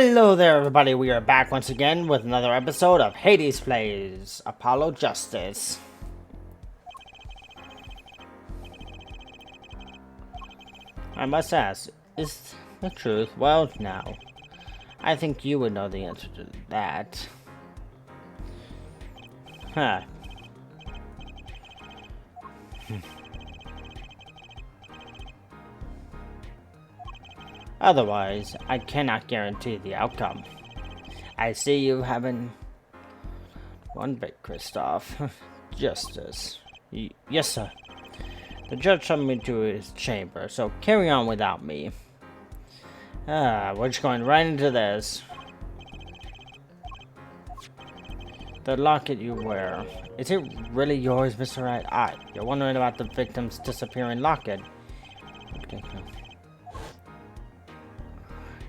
Hello there, everybody. We are back once again with another episode of Hades Plays Apollo Justice. I must ask, is the truth? Well, now, I think you would know the answer to that. Huh. Otherwise, I cannot guarantee the outcome. I see you haven't one bit, Kristoff. Justice. Yes, sir. The judge summoned me to his chamber, so carry on without me. We're just going right into this. The locket you wear. Is it really yours, Mr. Right? You're wondering about the victim's disappearing locket. Okay.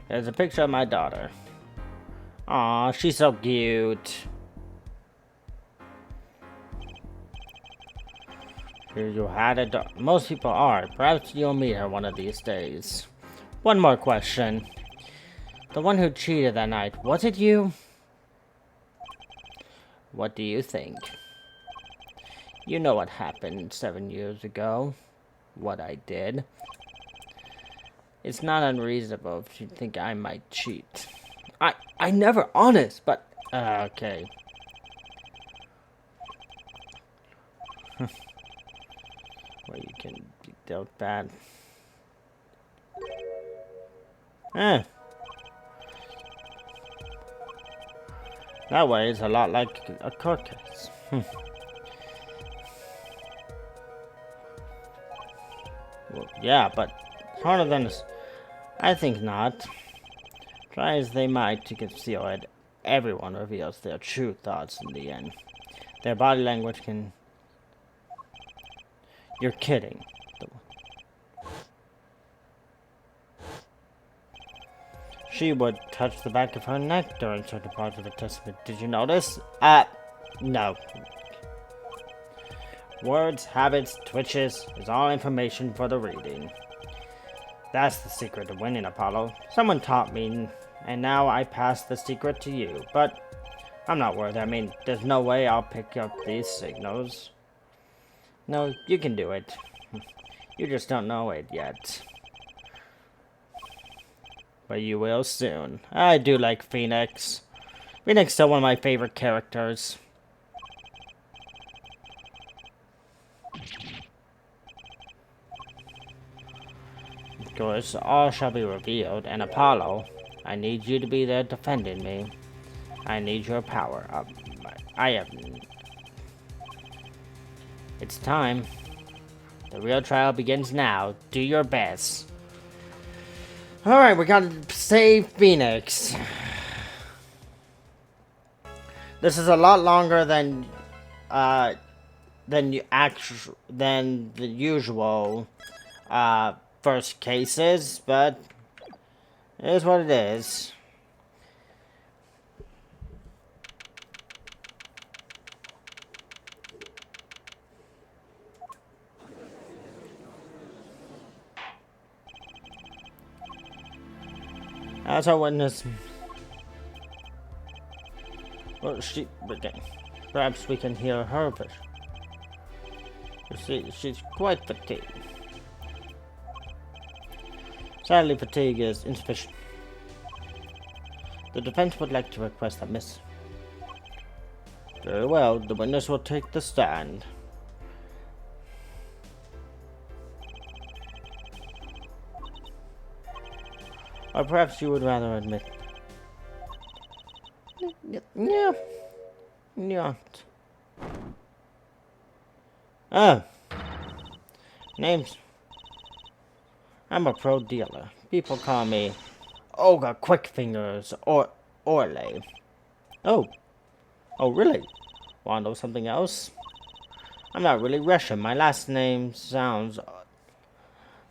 There's a picture of my daughter. Aw, she's so cute. You had a daughter. Most people are. Perhaps you'll meet her one of these days. One more question. The one who cheated that night, was it you? What do you think? You know what happened 7 years ago. What I did. It's not unreasonable if you think I might cheat. I never honest, but okay. Well, you can be dealt bad. That way it's a lot like a court case. Well, yeah, but harder than this. I think not. Try as they might to conceal it, everyone reveals their true thoughts in the end. Their body language can... You're kidding. She would touch the back of her neck during certain parts of the testament. Did you notice? No. Words, habits, twitches is all information for the reading. That's the secret to winning, Apollo. Someone taught me, and now I pass the secret to you. But I'm not worried. I mean, there's no way I'll pick up these signals. No, you can do it. You just don't know it yet. But you will soon. I do like Phoenix. Phoenix is still one of my favorite characters. Of course, all shall be revealed, and Apollo, I need you to be there defending me. I need your power up. It's time. The real trial begins now. Do your best. Alright, we gotta save Phoenix. This is a lot longer than the usual first cases, but it is what it is. As our witness, well, perhaps we can hear her, but she's quite fatigued. Sadly, fatigue is insufficient. The defense would like to request that Miss. Very well, the witness will take the stand. Or perhaps you would rather admit. Yeah. Not. Names. I'm a pro dealer. People call me Olga Quickfingers or Orley. Oh, really? Want to know something else? I'm not really Russian. My last name sounds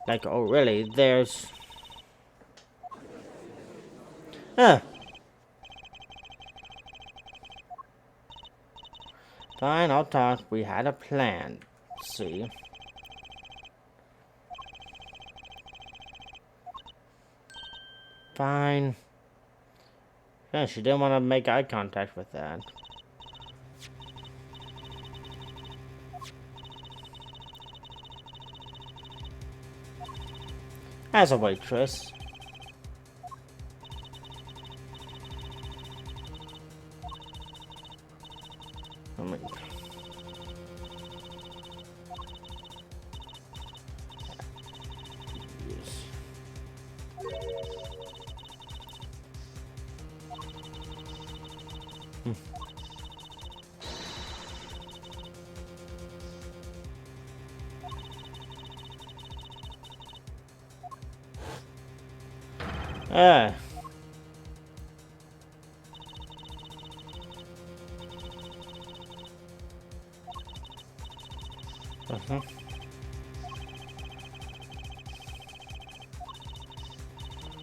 like really. There's. Fine, I'll talk. We had a plan. See? Fine. Yeah, she didn't want to make eye contact with that. As a waitress. I mean, yes. Ah. Uh-huh.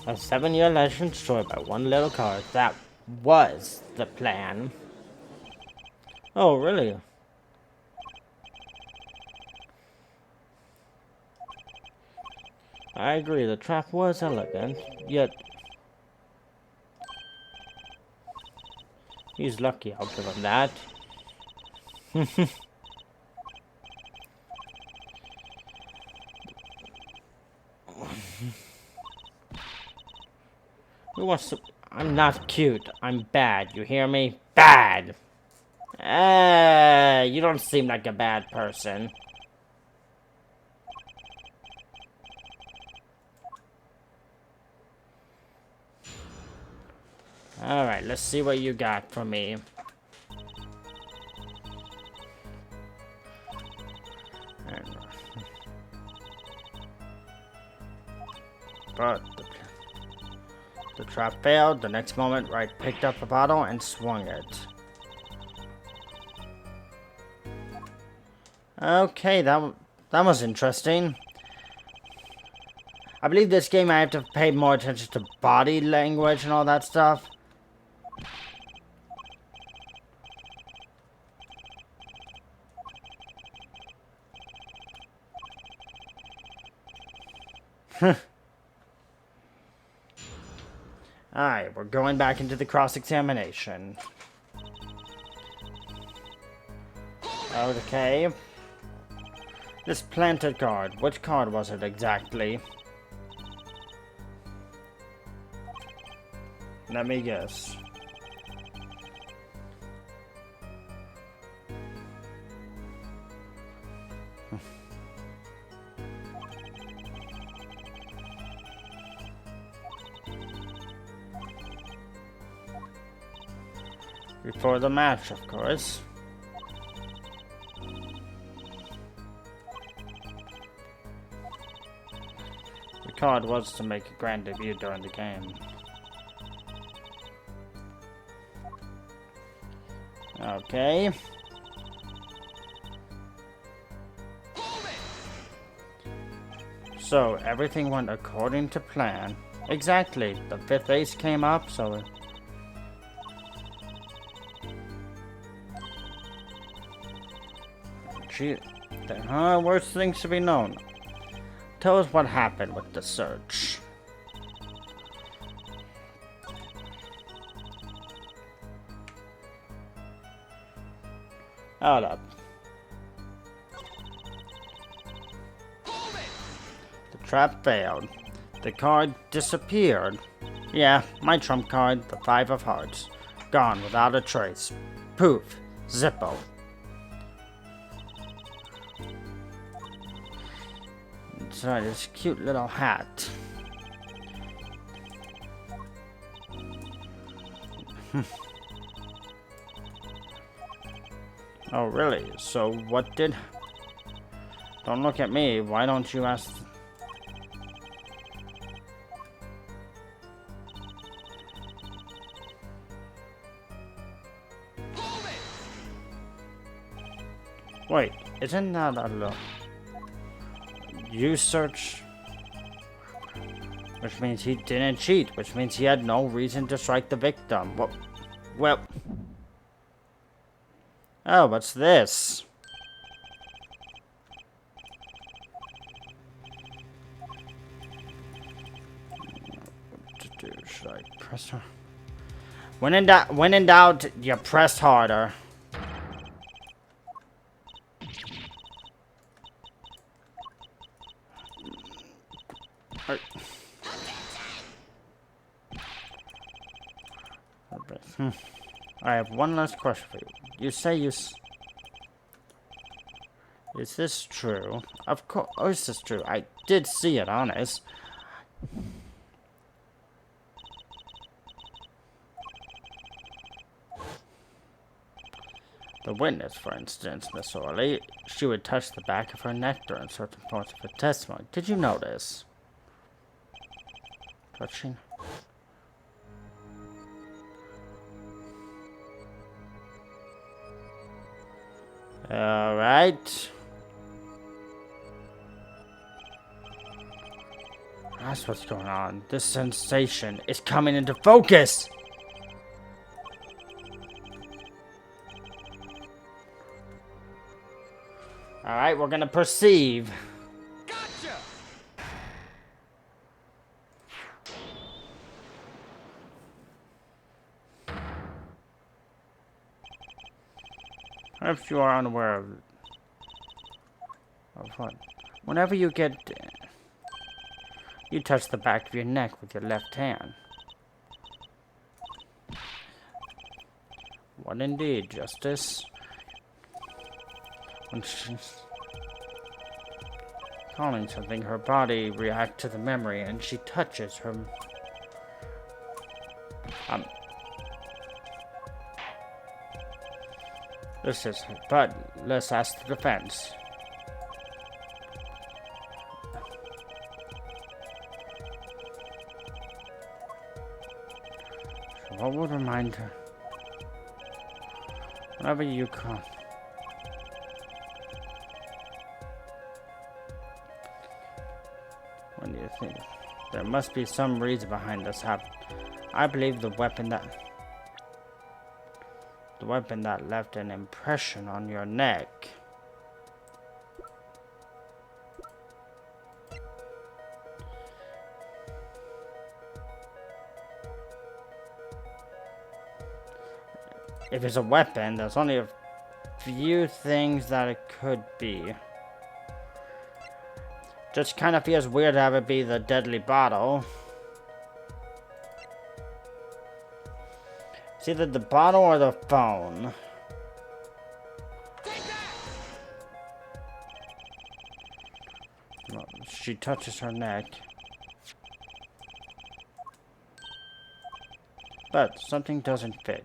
A 7-year legend destroyed by one little card. That was the plan. Oh, really? I agree, the trap was elegant, yet he's lucky, I'll give him that. Who wants to... I'm not cute, I'm bad, you hear me? Bad! You don't seem like a bad person. Alright, let's see what you got for me. But the trap failed. The next moment, Wright picked up a bottle and swung it. Okay, that was interesting. I believe this game I have to pay more attention to body language and all that stuff. Alright, we're going back into the cross-examination. Okay. This planted card, which card was it exactly? Let me guess. Before the match, of course. The card was to make a grand debut during the game. Okay. So, everything went according to plan. Exactly. The 5th ace came up, so... Gee, there are worse things to be known. Tell us what happened with the search. Hold up. The trap failed. The card disappeared. Yeah, my trump card, the 5 of hearts. Gone without a trace. Poof. Zippo. Inside this cute little hat. Oh, really? So what did... Don't look at me. Why don't you ask... Wait, isn't that a look? You search... Which means he didn't cheat, which means he had no reason to strike the victim. Well... Oh, what's this? What to do? Should I press her? When in doubt, you press harder. I have one last question for you. You say is this true? Of course it's true. I did see it, honest. The witness, for instance, Miss Orley, she would touch the back of her neck during certain parts of her testimony. Did you notice? Touching? Alright. That's what's going on. This sensation is coming into focus! Alright, we're gonna perceive. Gotcha! If you are unaware of what, whenever you touch the back of your neck with your left hand. What indeed, Justice? When she's calling something, her body reacts to the memory and she touches her. But let's ask the defense. So what would remind her? Whenever you call. What do you think? There must be some reason behind this happening. I believe the weapon that left an impression on your neck. If it's a weapon, there's only a few things that it could be. Just kind of feels weird to have it be the deadly bottle. It's either the bottle or the phone. Well, she touches her neck. But something doesn't fit.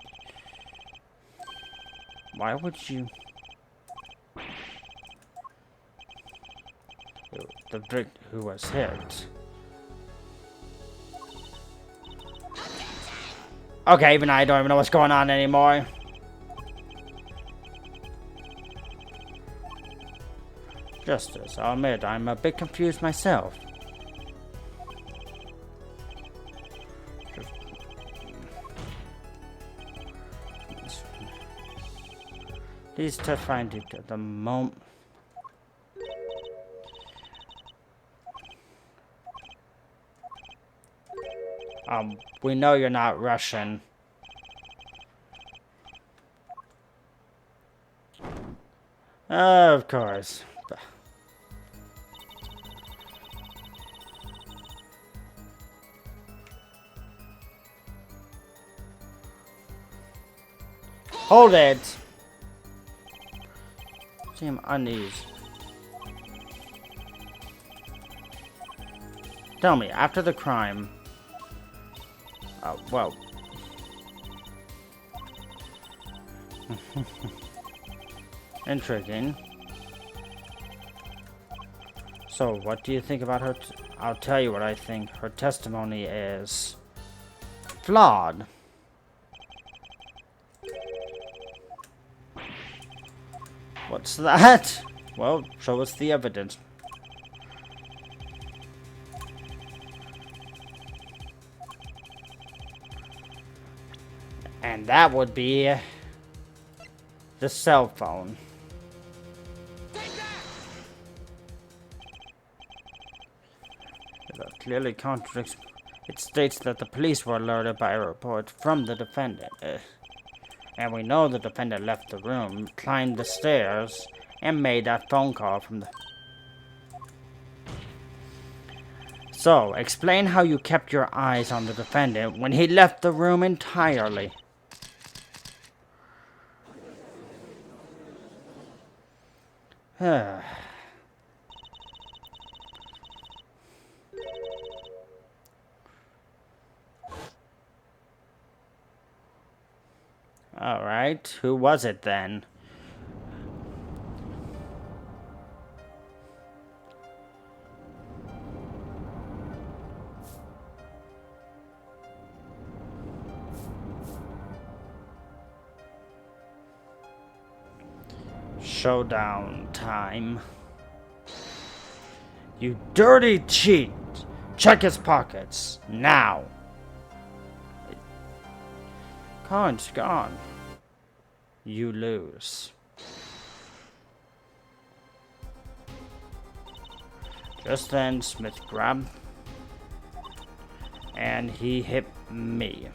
Why would you... The victim who was hit. Okay, even I don't even know what's going on anymore. Justice, I'll admit, I'm a bit confused myself. Please testify to the moment. We know you're not Russian. Of course. Hold it! Seem uneasy. Tell me, after the crime... well... Intriguing. So, what do you think about her? I'll tell you what I think. Her testimony is... flawed. What's that? Well, show us the evidence. And that would be the cell phone. That clearly contradicts. It states that the police were alerted by a report from the defendant. And we know the defendant left the room, climbed the stairs, and made that phone call from the... So, explain how you kept your eyes on the defendant when he left the room entirely. Alright, who was it then? Showdown time. You dirty cheat! Check his pockets, now! Coin's gone. You lose. Just then, Smith grabbed, and he hit me.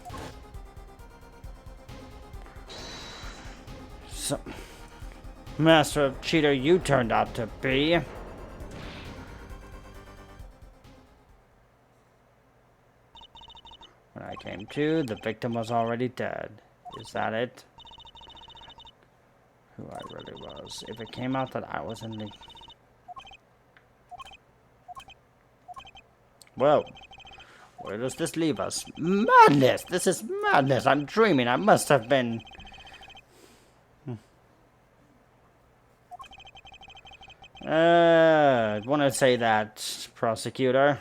So, master of cheater you turned out to be. When I came to, the victim was already dead. Is that it? Who I really was. If it came out that I was in the... Well, where does this leave us? Madness! This is madness! I'm dreaming. I must have been... I want to say that, prosecutor.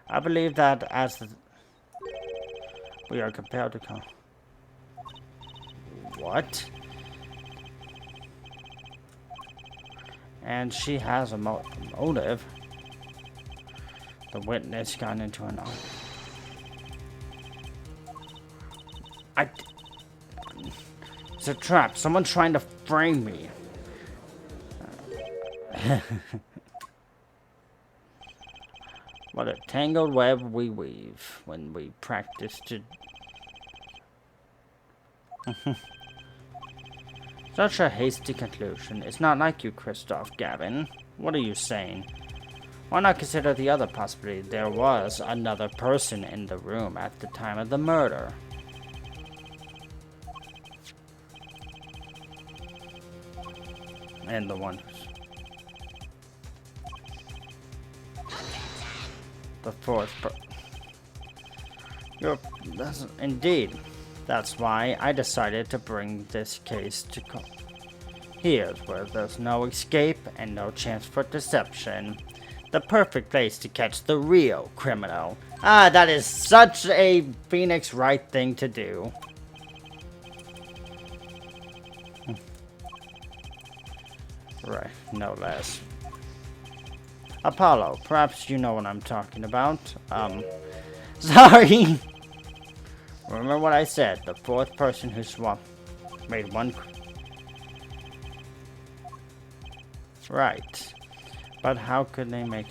I believe that as the... We are compelled to come... What? And she has a motive. The witness got into an... It's a trap. Someone's trying to frame me. What a tangled web we weave when we practice to... Such a hasty conclusion. It's not like you, Christoph Gavin. What are you saying? Why not consider the other possibility? There was another person in the room at the time of the murder. And the one who's... The fourth indeed. That's why I decided to bring this case to here's where there's no escape and no chance for deception. The perfect place to catch the real criminal. Ah, that is such a Phoenix Wright thing to do. Right, no less. Apollo, perhaps you know what I'm talking about. Sorry! Remember what I said, the fourth person who made one... Right. But how could they make...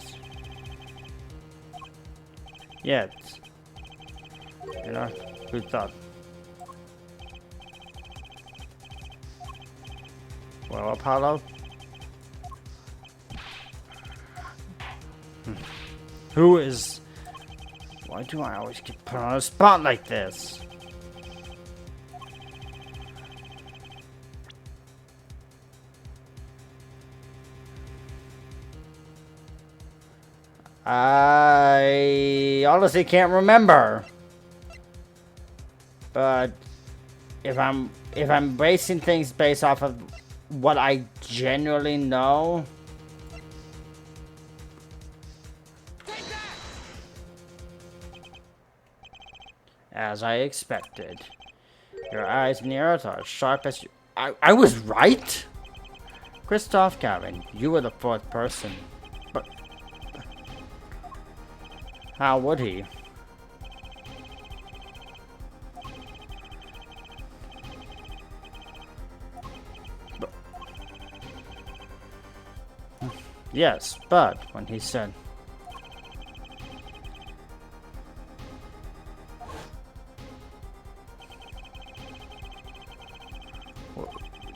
Yet. You know, who thought... Well, Apollo? Who is... Why do I always get put on a spot like this? I honestly can't remember. But if I'm basing things based off of what I genuinely know, as I expected. Your eyes and ears are as sharp as you... I was right? Christoph Gavin, you were the fourth person. But... How would he? Yes, but when he said...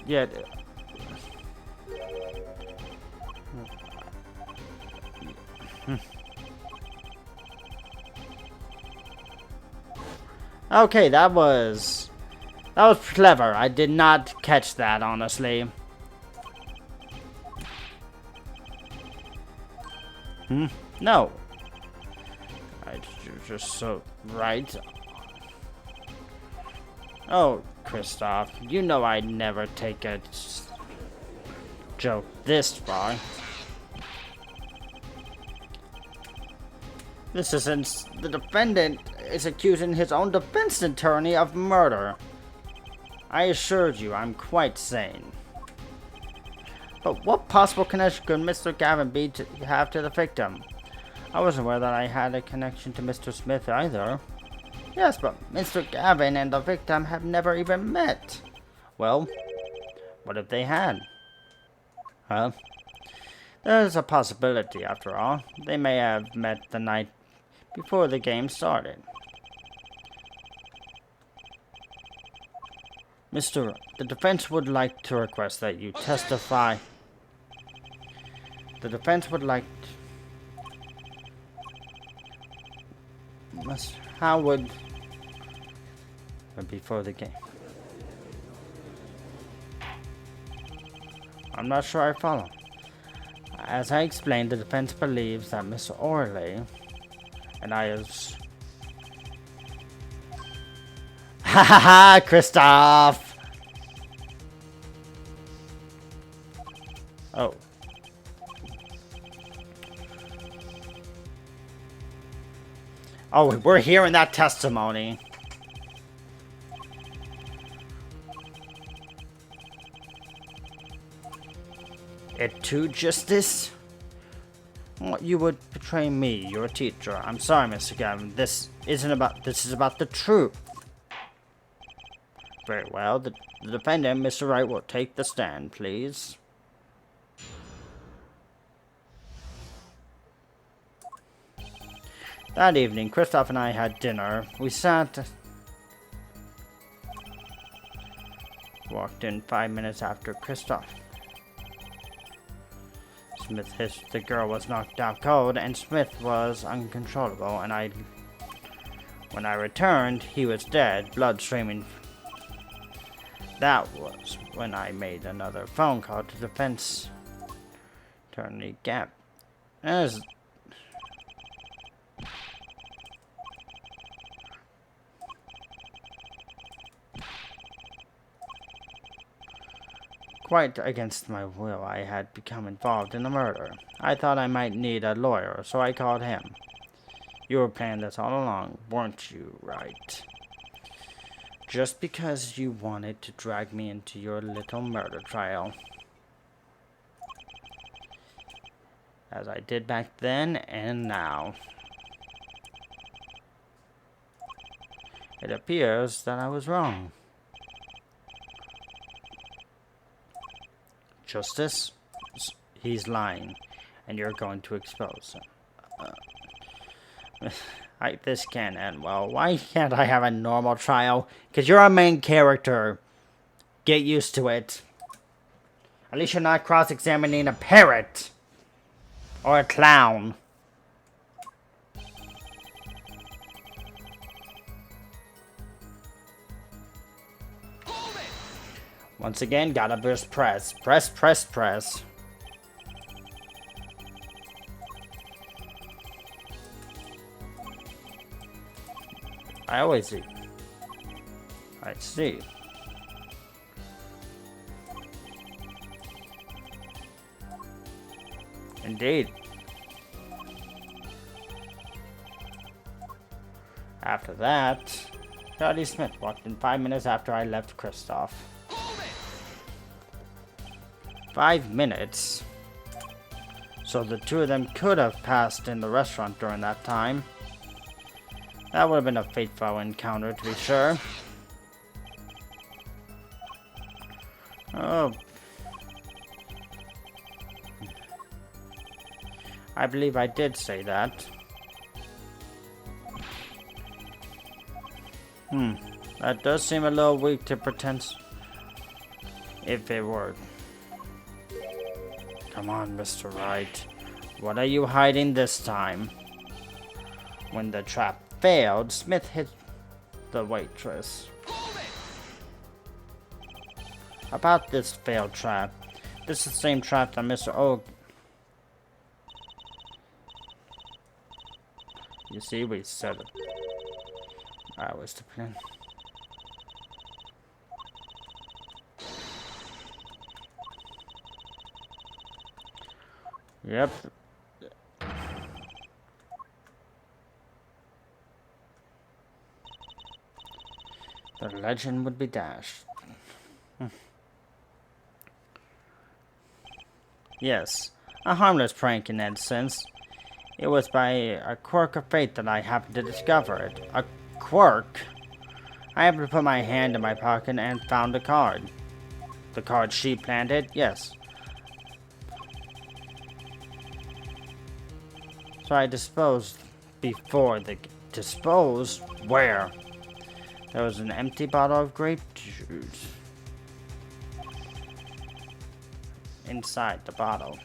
Yeah... Okay, that was clever. I did not catch that, honestly. No. You're just so right. Oh, Kristoff, you know I'd never take a joke this far. This is since the defendant is accusing his own defense attorney of murder. I assured you I'm quite sane. But what possible connection could Mr. Gavin have to the victim? I wasn't aware that I had a connection to Mr. Smith either. Yes, but Mr. Gavin and the victim have never even met. Well, what if they had? Huh? There's a possibility, after all. They may have met the night before the game started. The defense would like to request that you testify. The defense would like to... How would... Before the game. I'm not sure I follow. As I explained, the defense believes that Miss Orley and I is... Ha ha ha, Kristoff! Oh. Oh, we're hearing that testimony. It too, Justice? What, you would betray me, your teacher. I'm sorry, Mr. Gavin. This is about the truth. Very well. The defendant, Mr. Wright, will take the stand, please. That evening, Kristoff and I had dinner. We walked in 5 minutes after Kristoff. The girl was knocked out cold, and Smith was uncontrollable, and when I returned, he was dead, blood streaming. That was when I made another phone call to defense attorney Gap. Quite against my will, I had become involved in the murder. I thought I might need a lawyer, so I called him. You were planning this all along, weren't you, Wright? Just because you wanted to drag me into your little murder trial. As I did back then and now. It appears that I was wrong. Justice? He's lying, and you're going to expose him. This can't end well. Why can't I have a normal trial? Because you're a main character. Get used to it. At least you're not cross-examining a parrot. Or a clown. Once again, gotta burst press. Press, press, press. I always see. I see. Indeed. After that, Charlie Smith walked in 5 minutes after I left Kristoff. 5 minutes? So the two of them could have passed in the restaurant during that time. That would have been a fateful encounter, to be sure. Oh. I believe I did say that. That does seem a little weak to pretend if it were. Come on, Mr. Wright. What are you hiding this time? When the trap failed, Smith hit the waitress. About this failed trap. This is the same trap that Mr. O. You see, we said it. I was the plan. Yep. The legend would be dashed. Yes, a harmless prank in that sense. It was by a quirk of fate that I happened to discover it. A quirk? I happened to put my hand in my pocket and found a card. The card she planted? Yes. So I disposed before the... Dispose? Where? There was an empty bottle of grape juice inside the bottle.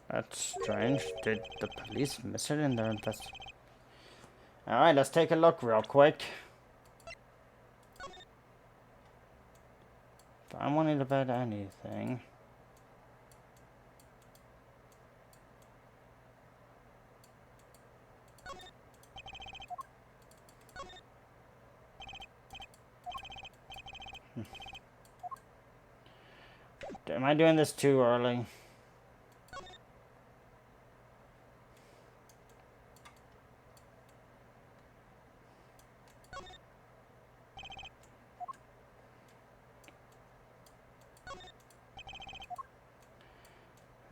That's strange. Did the police miss it in their investigation? Alright, let's take a look real quick. If I'm wanting to bet anything. Am I doing this too early?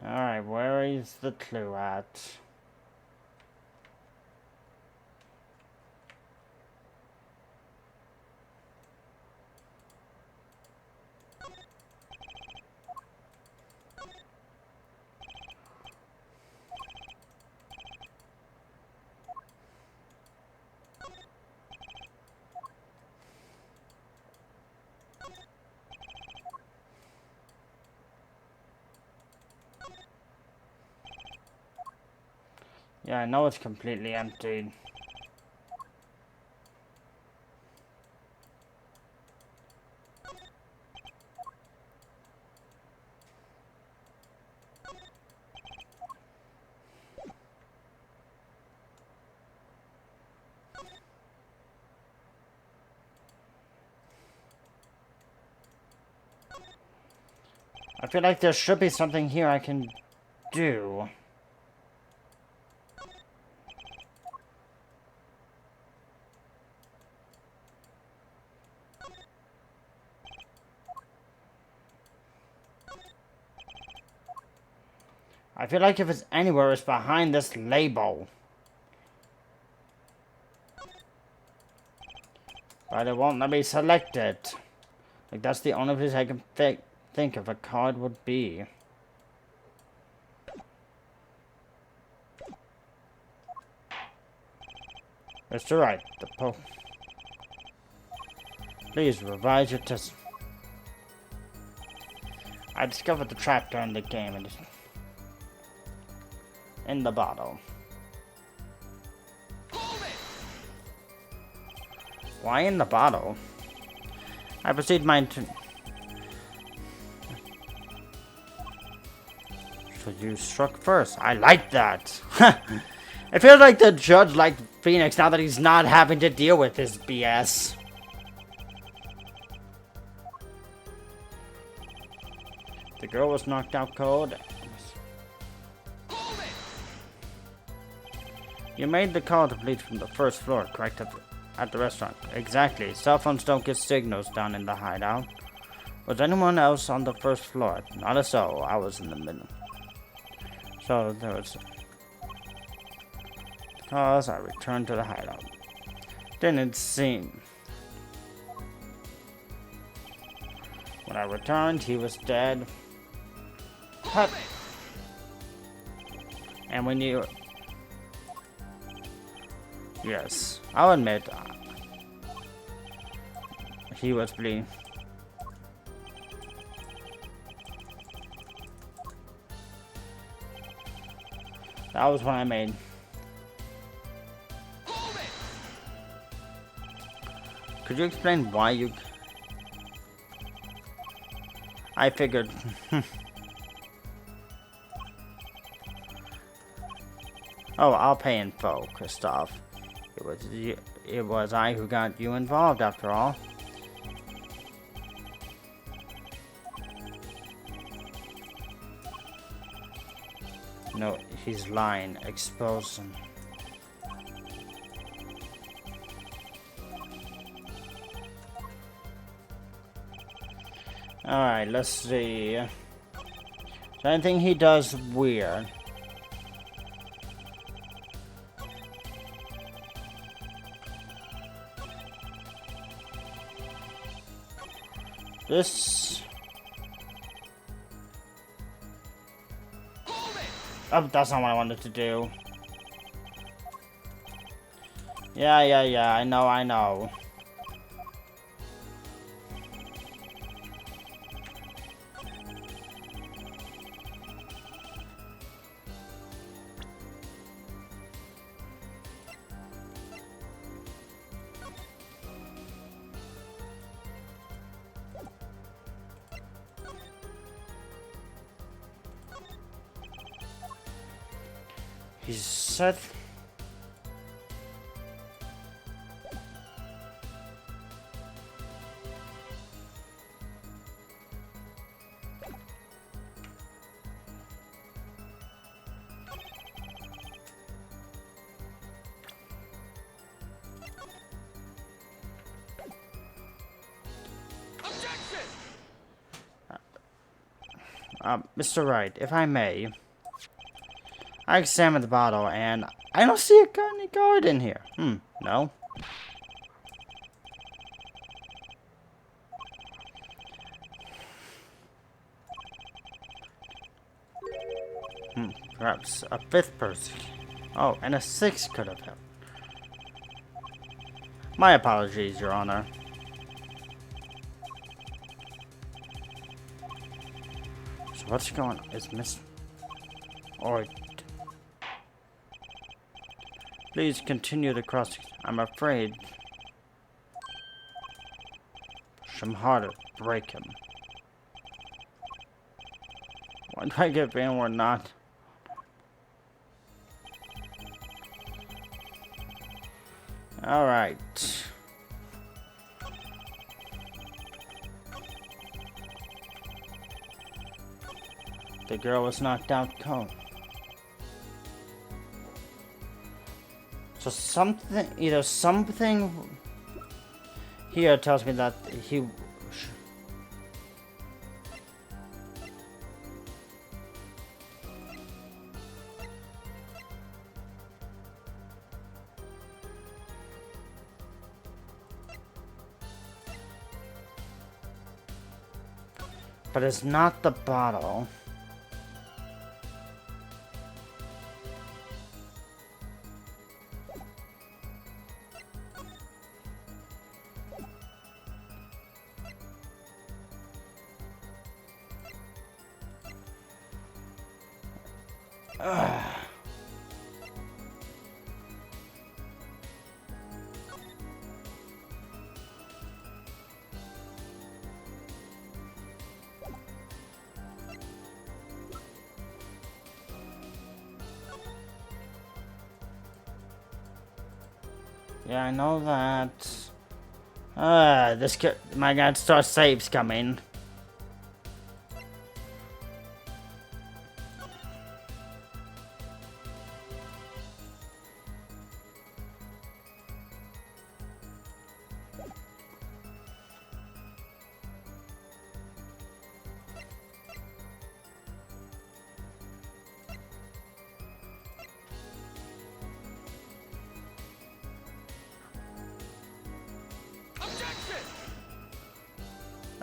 Alright, where is the clue at? Yeah, I know it's completely empty. I feel like there should be something here I can do. I feel like if it's anywhere, it's behind this label. But it won't let me select it. Like, that's the only place I can think of a card would be. Mr. Wright, please revise your test. I discovered the trap during the game and in the bottle. Why in the bottle? I proceed my So you struck first. I like that. It feels like the judge liked Phoenix now that he's not having to deal with his BS. The girl was knocked out cold. You made the call to bleach from the first floor, correct? At the restaurant. Exactly. Cell phones don't get signals down in the hideout. Was anyone else on the first floor? Not a soul. I was in the middle. So there was... Because I returned to the hideout. Didn't seem... When I returned, he was dead. But... And we knew... Yes, I'll admit... He was bleeding. That was when I made... Could you explain why you... I figured... Oh, I'll pay in full, Christoph. It was I who got you involved, after all. No, he's lying. Expose him. Alright, let's see. Is there anything he does weird? This... Oh, that's not what I wanted to do. Yeah, I know. He said... Mr. Wright, if I may... I examined the bottle, and I don't see any guard in here. No. Perhaps a fifth person. Oh, and a sixth could have helped. My apologies, Your Honor. So what's going on? Is Miss... Or... Please continue the cross. I'm afraid. Push him harder. Break him. Why do I get in or not? Alright. The girl was knocked out cold. So either something here tells me that he... But it's not the bottle. Yeah, I know that. This could... My God, Star Save's coming.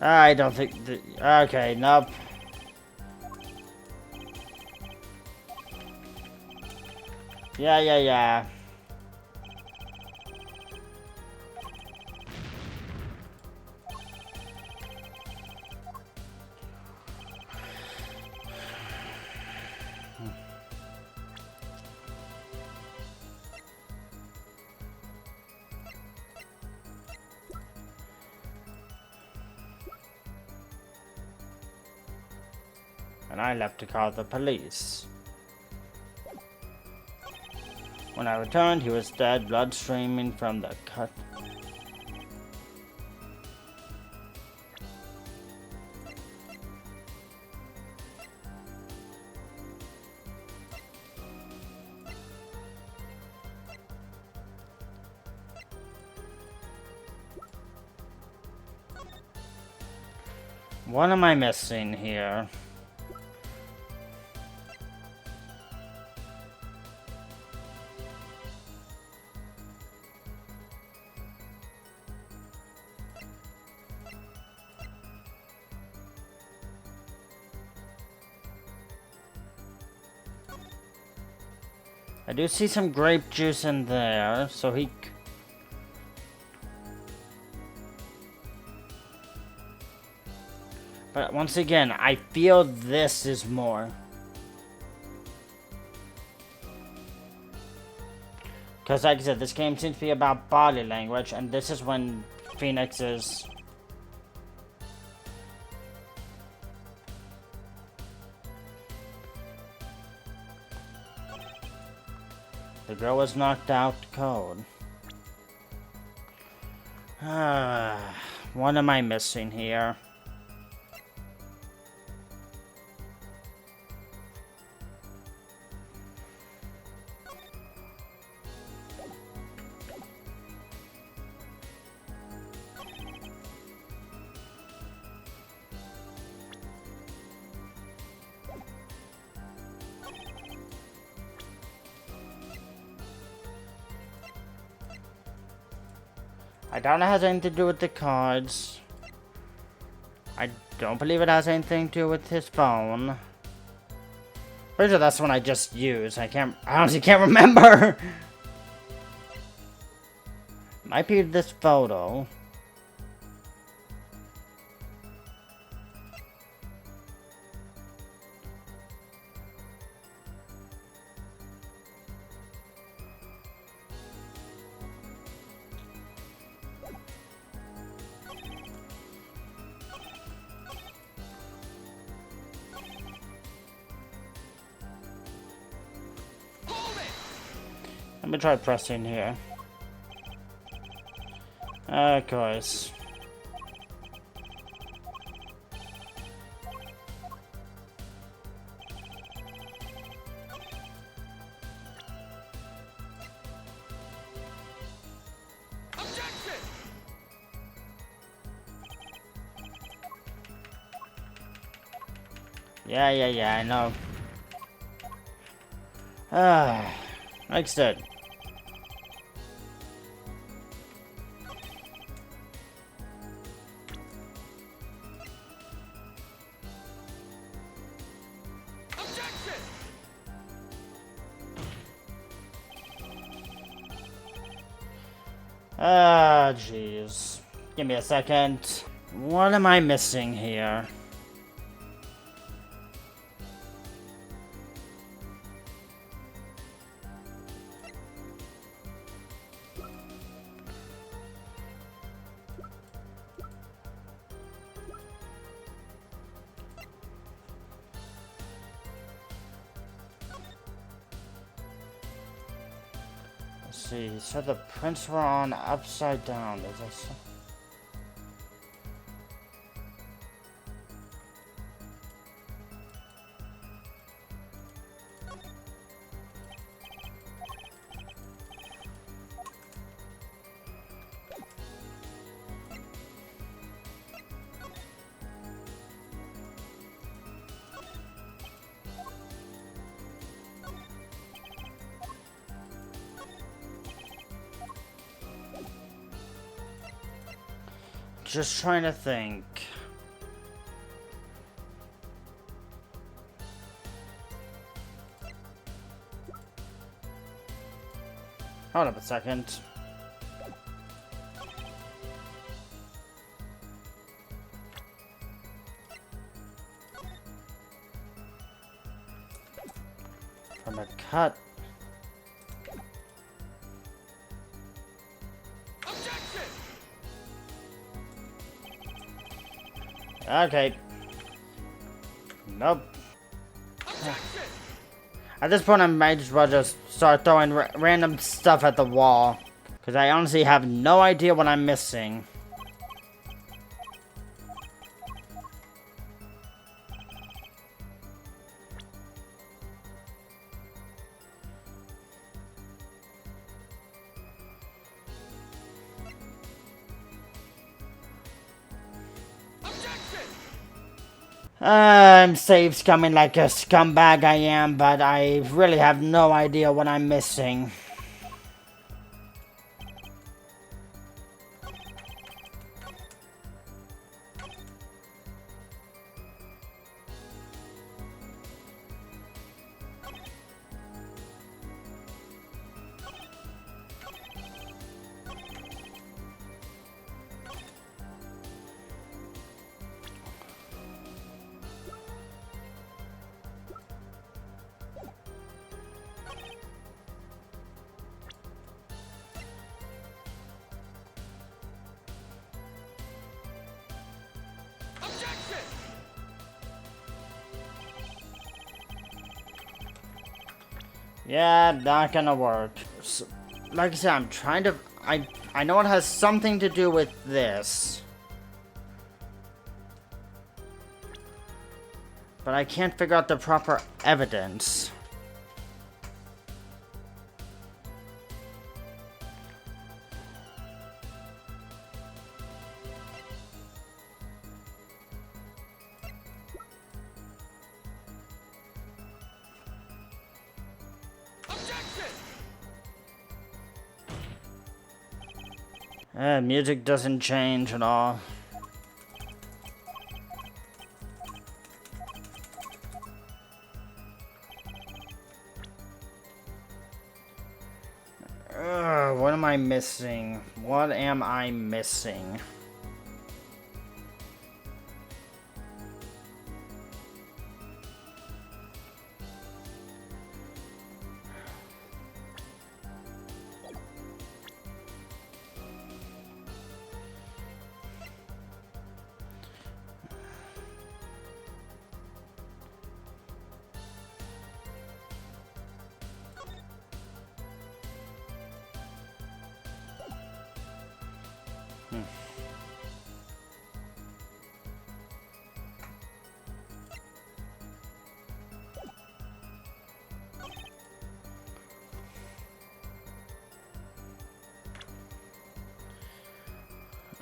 I don't think... Okay, nope. Yeah. And I left to call the police. When I returned, he was dead, blood streaming from the cut. What am I missing here? I do see some grape juice in there, so he... But once again, I feel this is more. Because like I said, this game seems to be about body language, and this is when Phoenix is... The girl was knocked out cold. What am I missing here? I doubt it has anything to do with the cards. I don't believe it has anything to do with his phone. Pretty sure that's the one I just used. I honestly can't remember. Might be this photo. Let me try pressing here. Of course. Yeah, I know. Like I said. Jeez. Give me a second. What am I missing here? Let's see, so the prints were on upside down. There's a... Just trying to think. Hold up a second. From a cut. Okay. Nope. At this point, I might as well just start throwing random stuff at the wall. Because I honestly have no idea what I'm missing. I'm safe scumming like a scumbag I am, but I really have no idea what I'm missing. Yeah, not gonna work. So, like I said, I'm trying to... I know it has something to do with this. But I can't figure out the proper evidence. Music doesn't change at all. What am I missing? What am I missing?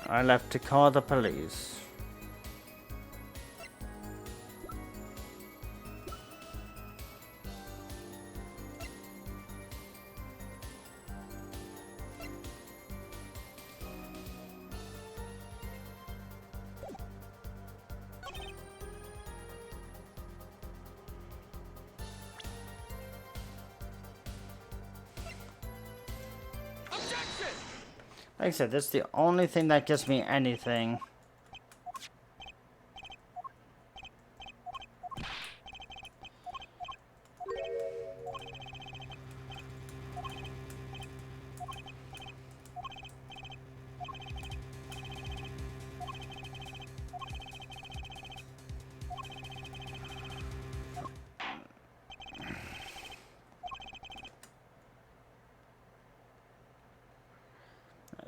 I left to call the police. Like I said, this is the only thing that gives me anything.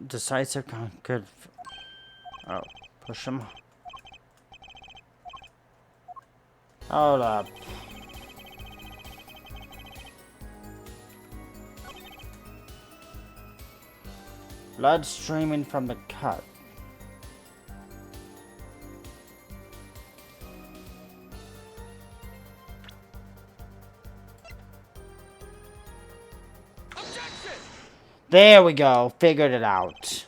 Decisive good. Oh, push him. Hold up. Blood streaming from the cut. There we go. Figured it out.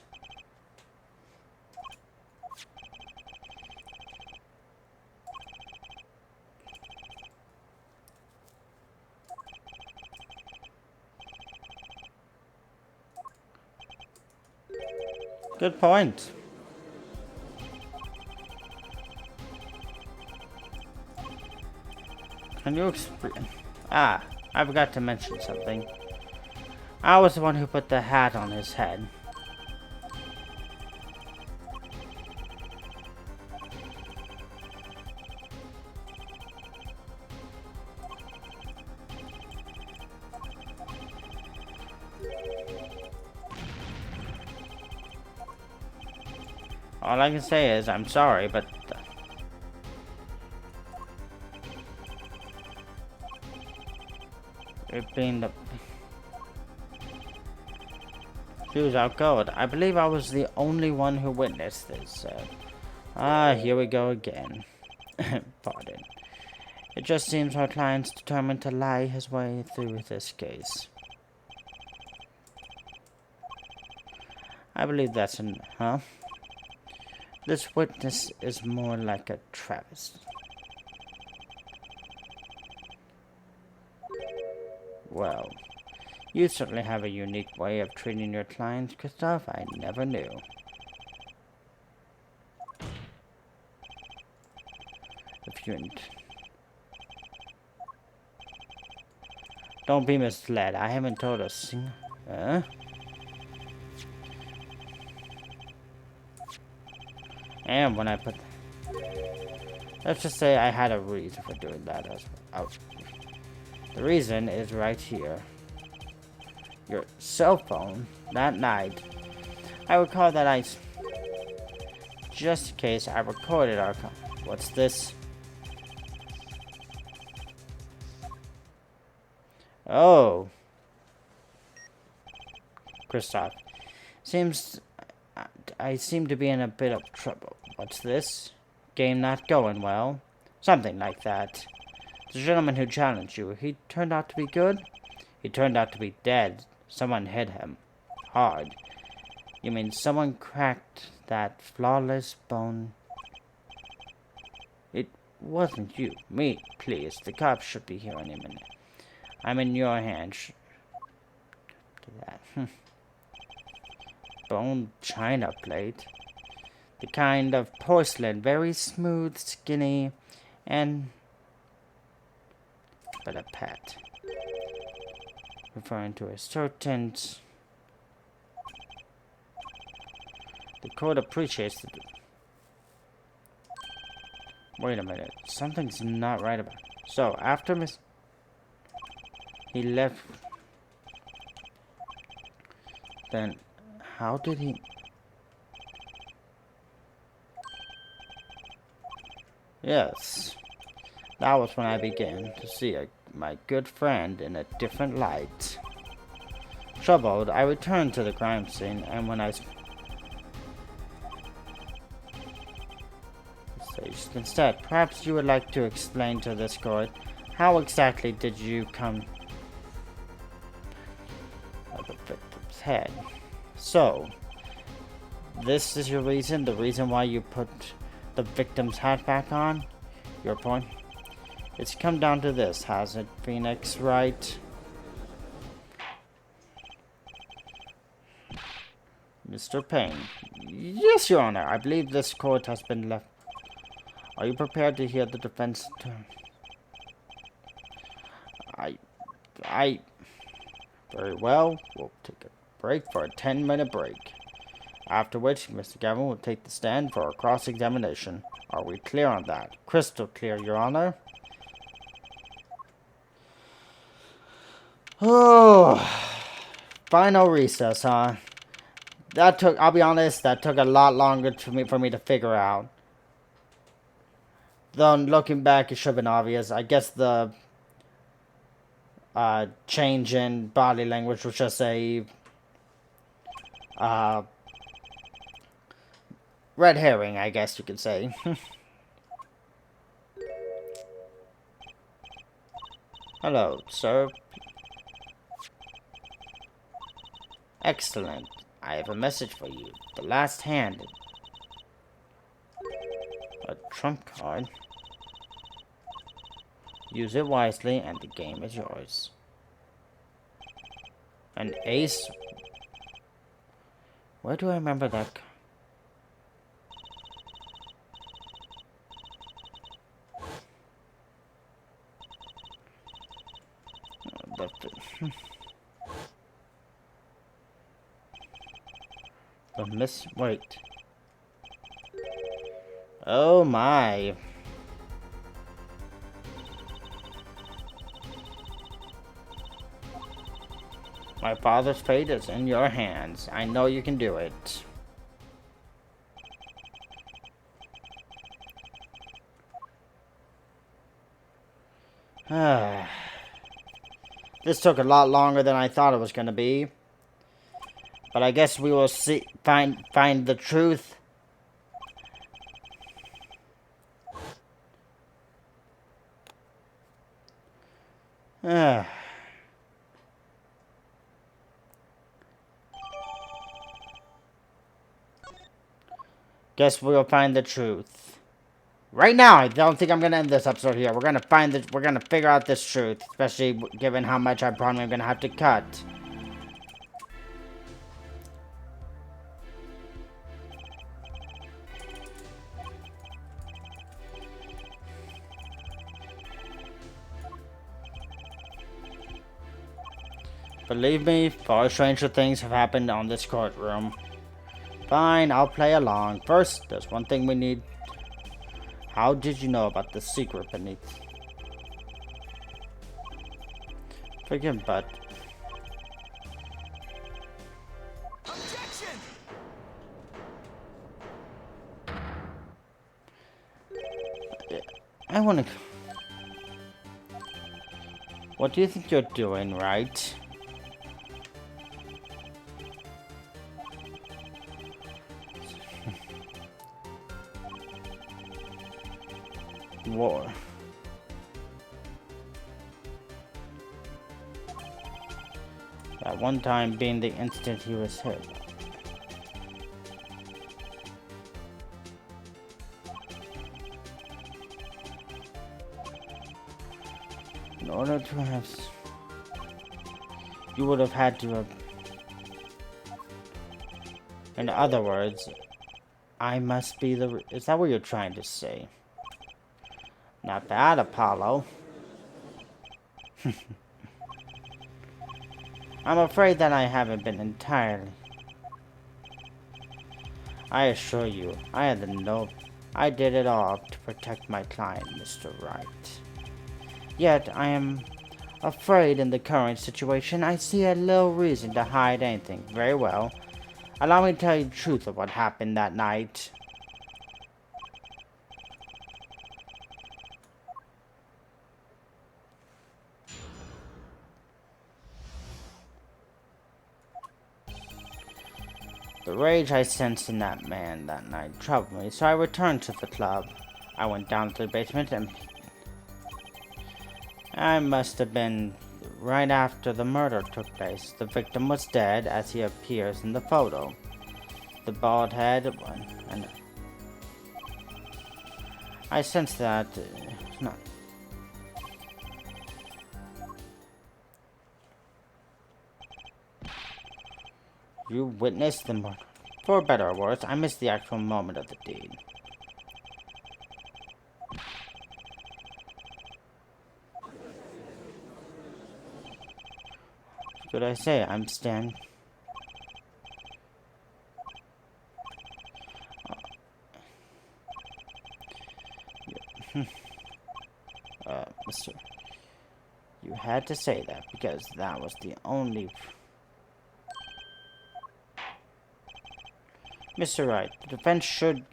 Good point. Can you explain? Ah, I forgot to mention something. I was the one who put the hat on his head. All I can say is I'm sorry, but it being the shoes out cold. I believe I was the only one who witnessed this. Here we go again. Pardon. It just seems our client's determined to lie his way through this case. I believe that's huh? This witness is more like a travesty. Well, you certainly have a unique way of treating your clients, Christoph. I never knew. If you don't be misled. I haven't told a single. And when I put, let's just say I had a reason for doing that as well. The reason is right here. Your cell phone that night. I recall that just in case I recorded our what's this? Oh. Christoph. Seems I seem to be in a bit of trouble. What's this? Game not going well? Something like that. The gentleman who challenged you, he turned out to be good? He turned out to be dead. Someone hit him. Hard. You mean someone cracked that flawless bone? It wasn't you. Me, please. The cops should be here any minute. I'm in your hands. To that. Bone china plate. The kind of porcelain, very smooth, skinny, and but a pet. Referring to a certain. The court appreciates it. Wait a minute. Something's not right about it. So, after he left. Then, how did he... Yes. That was when I began to see my good friend in a different light. Troubled, I returned to the crime scene, and when I... Instead, perhaps you would like to explain to this court how exactly did you come of the victim's head. So, this is your reason, the reason why you put the victim's hat back on? Your point? It's come down to this, has it, Phoenix, right? Mr. Payne. Yes, Your Honor. I believe this court has been left. Are you prepared to hear the defense term? Very well. We'll take a break for a 10-minute break. After which, Mr. Gavin will take the stand for a cross-examination. Are we clear on that? Crystal clear, Your Honor. Oh, final recess, huh? That took, I'll be honest, that took a lot longer for me to figure out. Though, looking back, it should have been obvious. I guess the change in body language was just a red herring, I guess you could say. Hello, sir. Excellent. I have a message for you. The last hand. A trump card. Use it wisely and the game is yours. An ace. Where do I remember that? Wait. Oh my. My father's fate is in your hands. I know you can do it. This took a lot longer than I thought it was going to be. But I guess we will find the truth. Guess we'll find the truth. Right now, I don't think I'm gonna end this episode here. We're gonna figure out this truth, especially given how much I probably am gonna have to cut. Believe me, far stranger things have happened on this courtroom. Fine, I'll play along. First, there's one thing we need. How did you know about the secret beneath? Forgive, but... Objection! I wanna... What do you think you're doing, right? War. That one time being the instant he was hit. In order to have... You would have had to have... In other words, I must be the... Is that what you're trying to say? Not bad, Apollo. I'm afraid that I haven't been entirely. I assure you, I did it all to protect my client, Mr. Wright. Yet, I am afraid in the current situation, I see a little reason to hide anything. Very well. Allow me to tell you the truth of what happened that night. The rage I sensed in that man that night troubled me, so I returned to the club. I went down to the basement and... I must have been right after the murder took place. The victim was dead, as he appears in the photo. The bald head, and... I sensed that... not... You witnessed the murder. For better or worse, I missed the actual moment of the deed. What could I say? I'm Stan. Mister, you had to say that because that was the only... Mr. Wright, the defense should...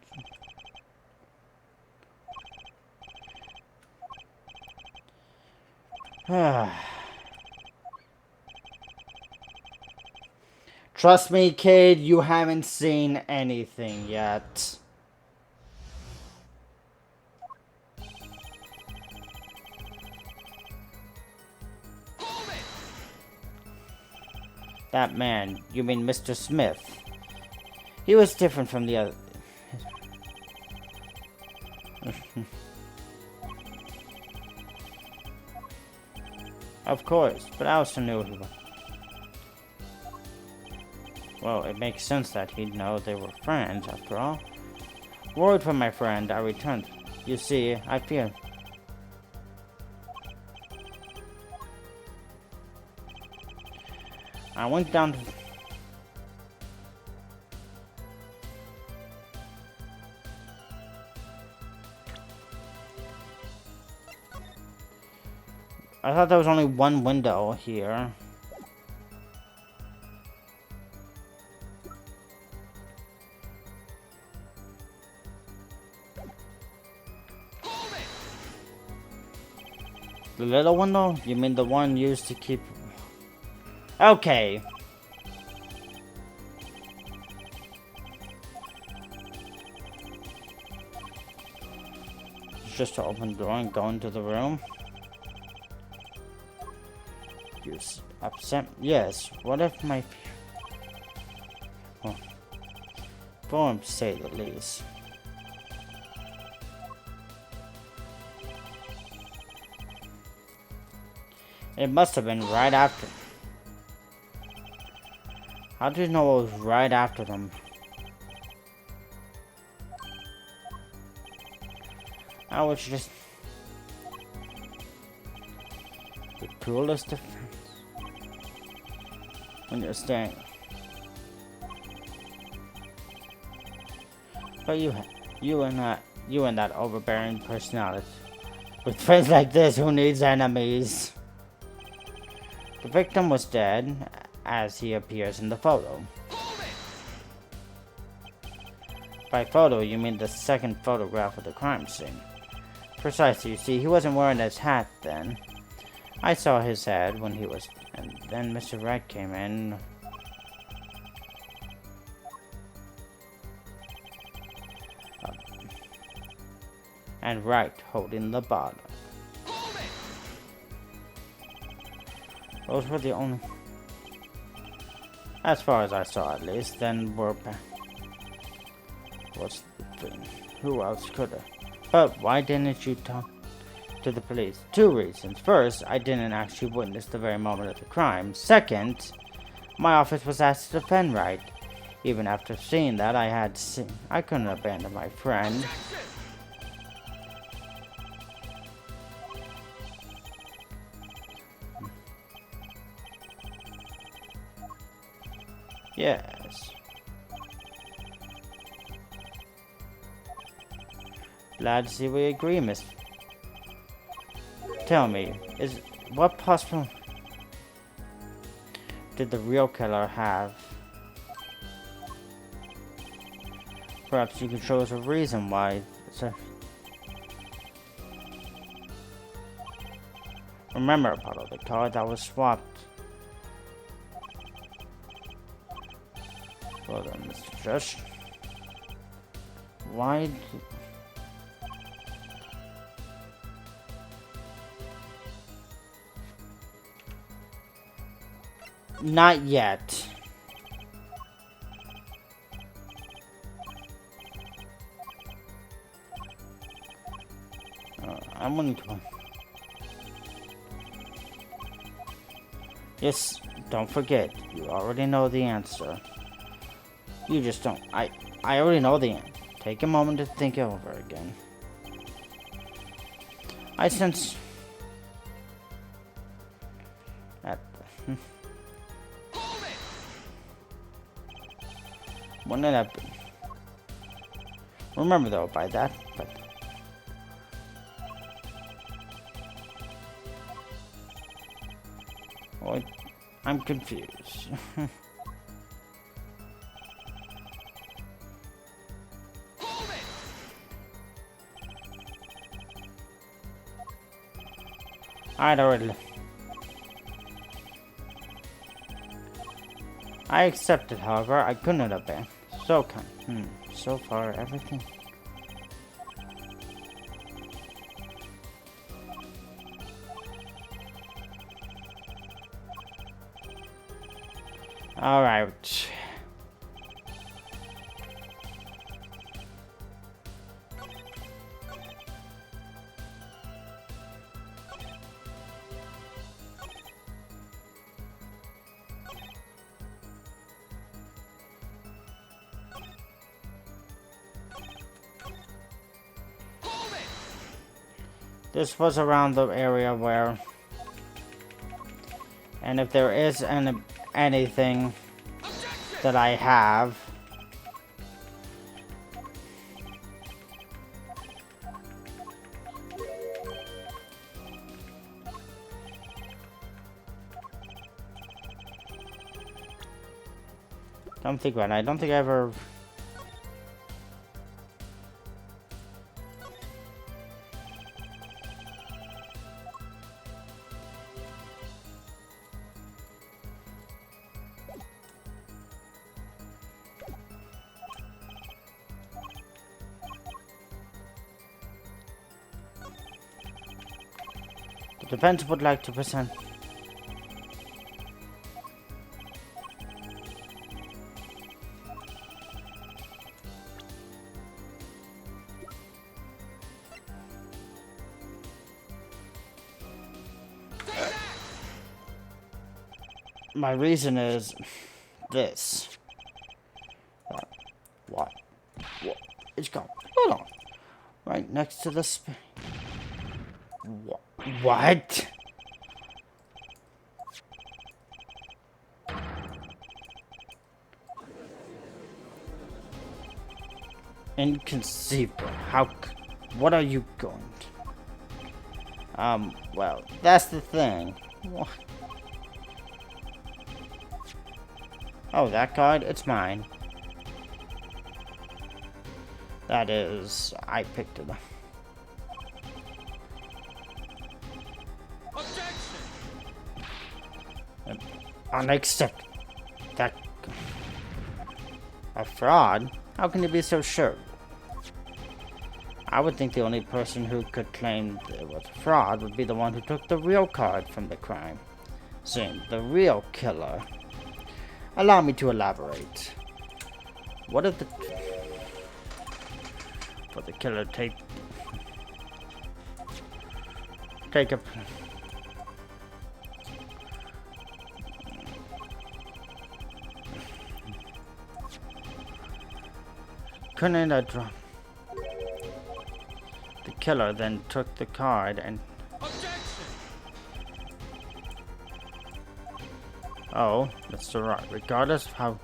Trust me, kid, you haven't seen anything yet. That man, you mean Mr. Smith? He was different from the other... Of course, but I also knew he was... Well, it makes sense that he'd know they were friends, after all. Worried for my friend, I returned. You see, I fear... I went down to... I thought there was only one window here. The little window? You mean the one used to keep... Okay. It's just to open the door and go into the room. Use upset. Yes. What if my... Well, for him to say the least. It must have been right after. How do you know it was right after them? I was just... The coolest defense. When you're staying. But you and that overbearing personality. With friends like this, who needs enemies? The victim was dead, as he appears in the photo. By photo, you mean the second photograph of the crime scene. Precisely, you see, he wasn't wearing his hat then. I saw his head when he was... And then Mr. Wright came in. And Wright holding the bottle. Those were the only... As far as I saw, at least. Then we're back. What's the thing? Who else could have? But why didn't you talk to the police? 2 reasons. First, I didn't actually witness the very moment of the crime. Second, my office was asked to defend Wright. Even after seeing that, I couldn't abandon my friend. Yes. Glad to see we agree, miss. Tell me, what possible did the real killer have? Perhaps you could show us a reason why. Remember, Apollo, the car that was swapped. Well then, Mr. Josh. Why... Not yet. I'm willing to... Yes, don't forget. You already know the answer. You just don't. I already know the end. Take a moment to think it over again. I sense... At the... Wouldn't it have been? Remember though, by that, but... Oh, I'm confused. I'd already... I accepted, however, I couldn't have been. So so far, everything... Alright. This was around the area where... And if there is anything that I have. Don't think about it. I don't think I ever... The defense would like to present... My reason is this. What? It's gone. Hold on. Right next to the What? Inconceivable. What are you going to... well, that's the thing. What? Oh, that card? It's mine. That is... I picked it up. Unacceptable. That... A fraud? How can you be so sure? I would think the only person who could claim it was a fraud would be the one who took the real card from the crime scene. The real killer. Allow me to elaborate. What if for the killer take a... Couldn't I drop? The killer then took the card and... Oh, Mr. Right. Regardless of how...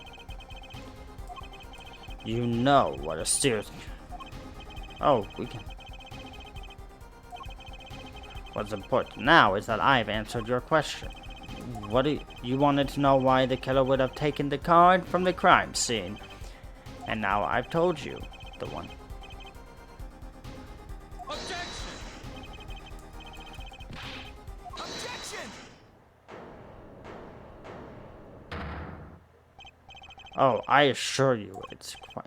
You know what a serious... Oh, we can... What's important now is that I've answered your question. What do you wanted to know why the killer would have taken the card from the crime scene. And now I've told you the one. Oh, I assure you, it's quite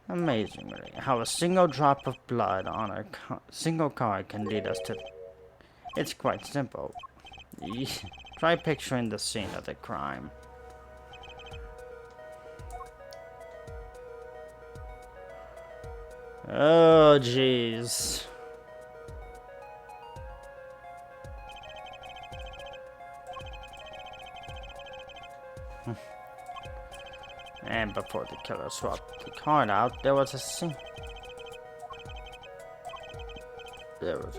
amazingly how a single drop of blood on a single card can lead us to... It's quite simple. Try picturing the scene of the crime. Oh, jeez. And before the killer swapped the card out, there was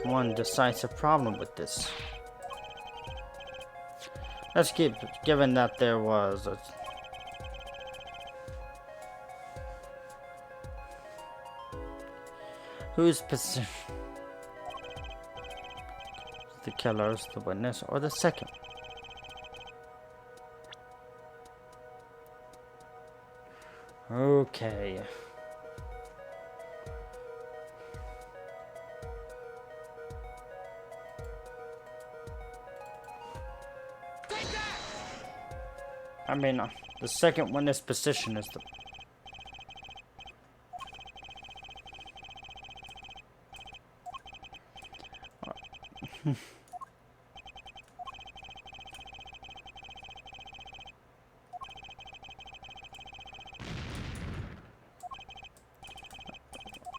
one decisive problem with this. Given that there was a... Whose position? The killer's, the witness, or the second? Okay. I mean, the second witness position is the...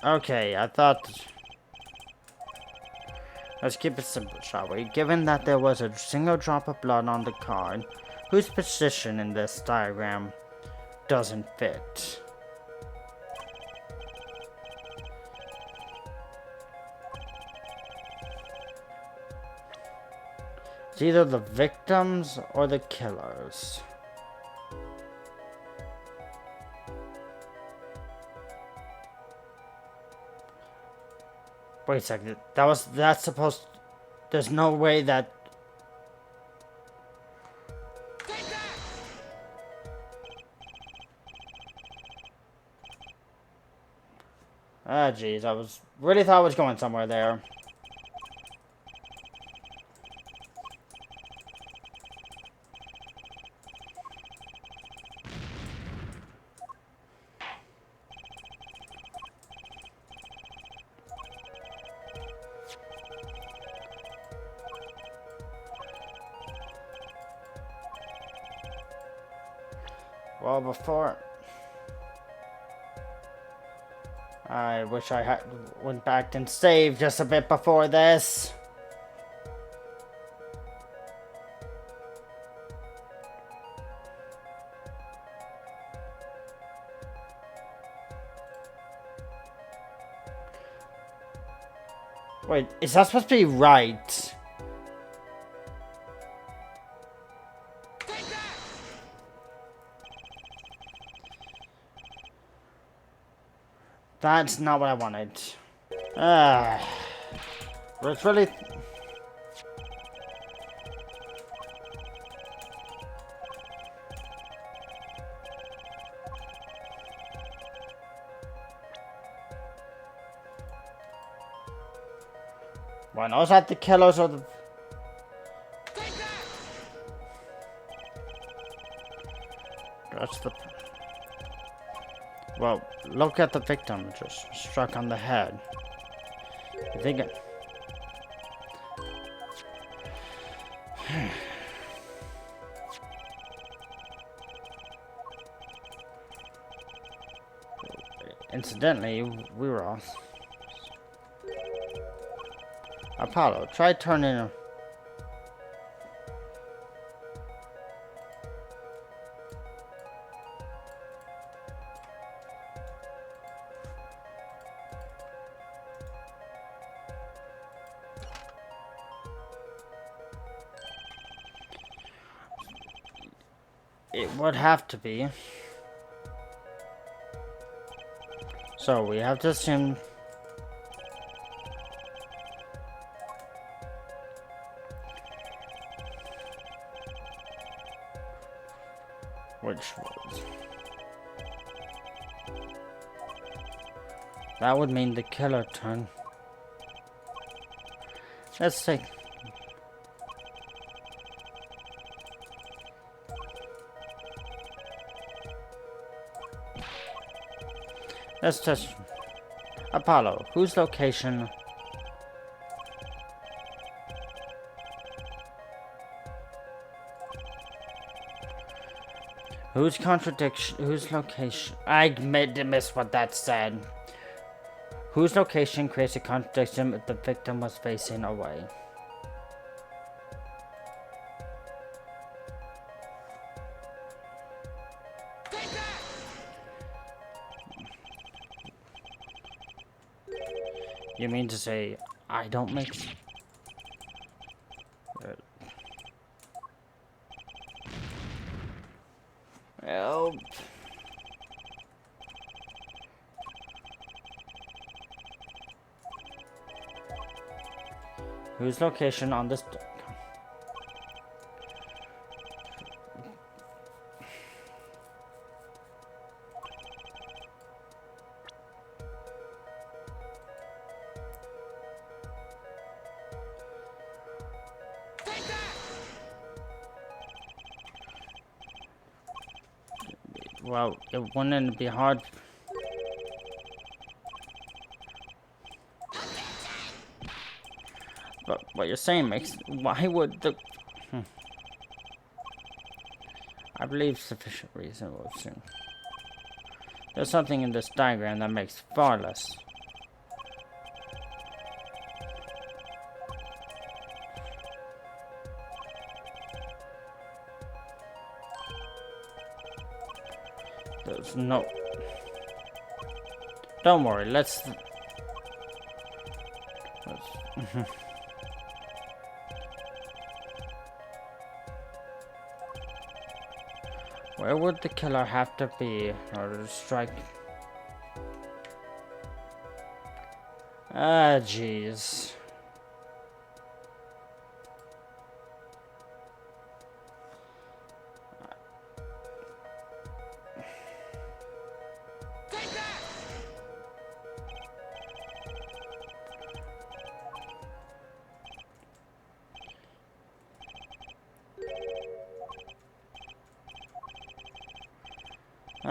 Okay, I thought... Let's keep it simple, shall we? Given that there was a single drop of blood on the card, whose position in this diagram doesn't fit? It's either the victims or the killers. Wait a second. That's supposed... There's no way that... Ah, jeez. Really thought I was going somewhere there. Well, before... I wish I had went back and saved just a bit before this. Wait, is that supposed to be right? That's not what I wanted. It's really... Well, knows that the killers or the... That's the... Well, look at the victim just struck on the head. You think it... Incidentally, we were off. Apollo, try turning a... It would have to be. So we have to assume... Which was... That would mean the killer turned. Let's take... Let's test... Apollo, whose location... Whose contradiction... Whose location... I missed what that said. Whose location creates a contradiction if the victim was facing away? You mean to say I don't make... Help. Whose location on this... Well, it wouldn't be hard. But what you're saying makes... Why would the... I believe sufficient reason will soon. There's something in this diagram that makes far less... There's no... Don't worry, let's... Where would the killer have to be in order to strike? Ah, jeez.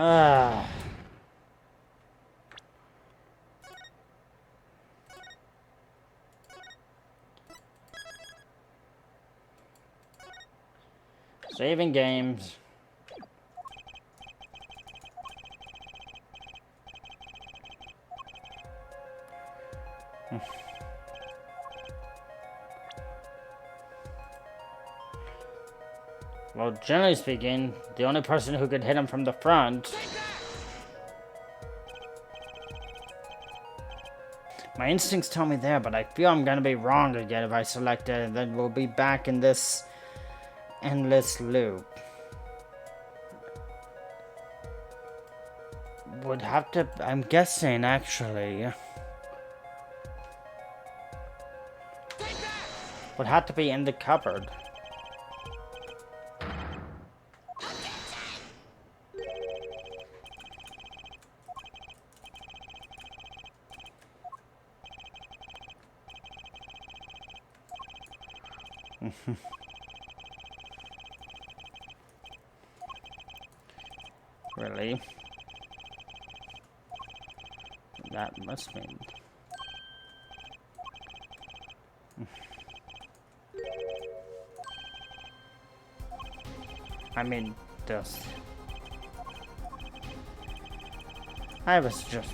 Ah. Saving games. Well, generally speaking, the only person who could hit him from the front. My instincts tell me there, but I feel I'm gonna be wrong again if I select it, and then we'll be back in this endless loop. Would have to, I'm guessing, actually. Would have to be in the cupboard. Really? That must mean... I mean, this... I was just...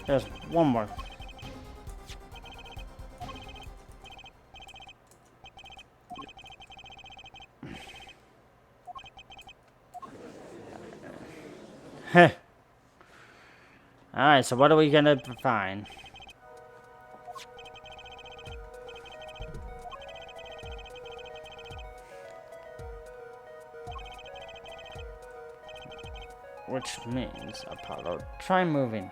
There's one more. Heh. Alright, so what are we gonna find? Which means, Apollo, try moving.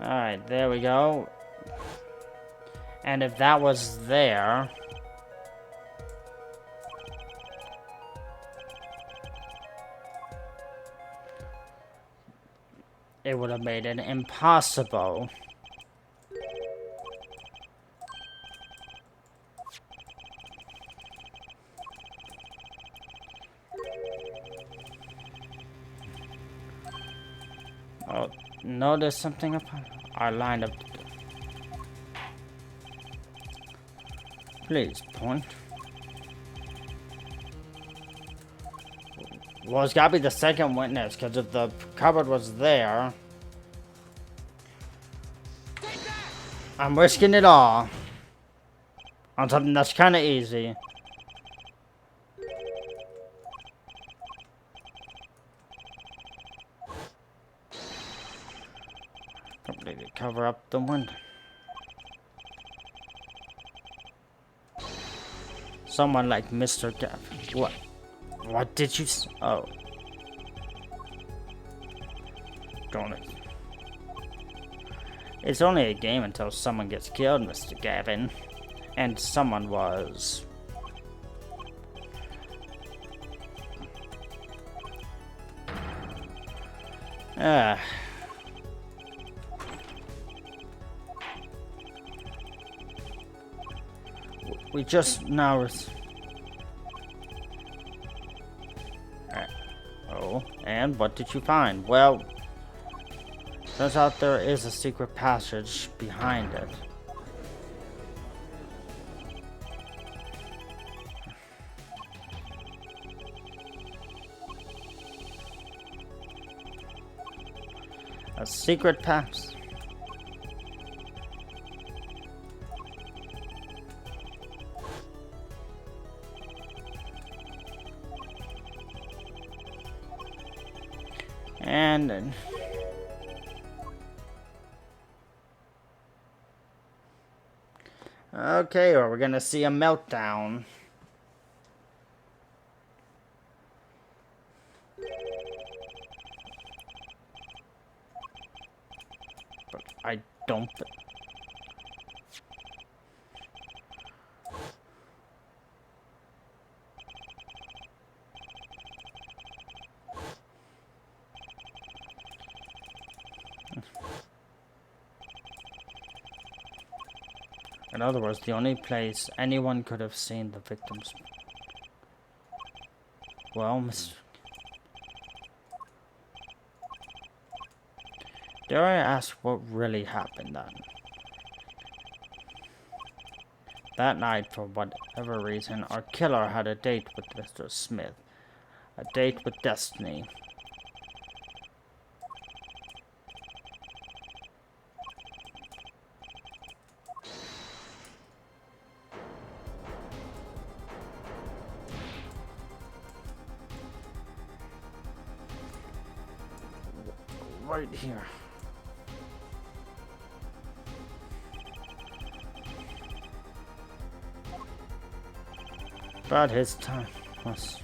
Alright, there we go. And if that was there... it would have made it impossible. Oh, notice something upon our line of... Please, point. Well, it's gotta be the second witness, because if the cupboard was there... I'm risking it all. On something that's kinda easy. Completely cover up the window. Someone like Mr. Gav. What? What did you s- Oh. Darn it. It's only a game until someone gets killed, Mr. Gavin. And someone was. Ah. We just now... Oh, and what did you find? Well, turns out there is a secret passage behind it. A secret pass. And okay, or we're gonna see a meltdown. But I don't. In other words, the only place anyone could have seen the victims. Well, dare I ask what really happened then? That night, for whatever reason, our killer had a date with Mr. Smith. A date with destiny. Right here. But his time was...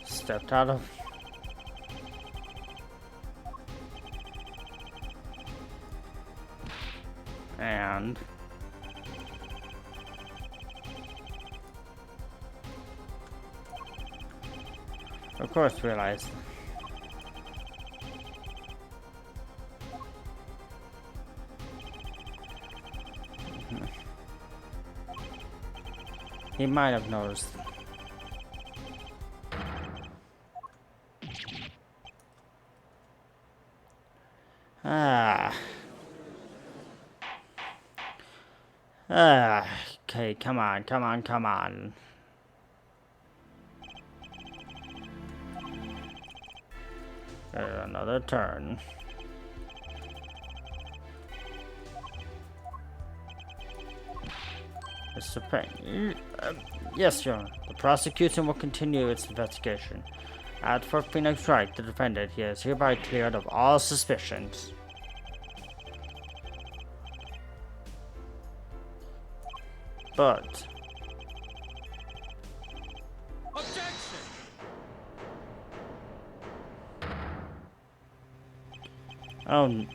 stepped out of... and... of course realized... he might have noticed. Okay, come on. Another turn. Mr. Payne. Yes, Your Honor. The prosecution will continue its investigation. As for Phoenix Wright, the defendant, he is hereby cleared of all suspicions. But... Objection! oh...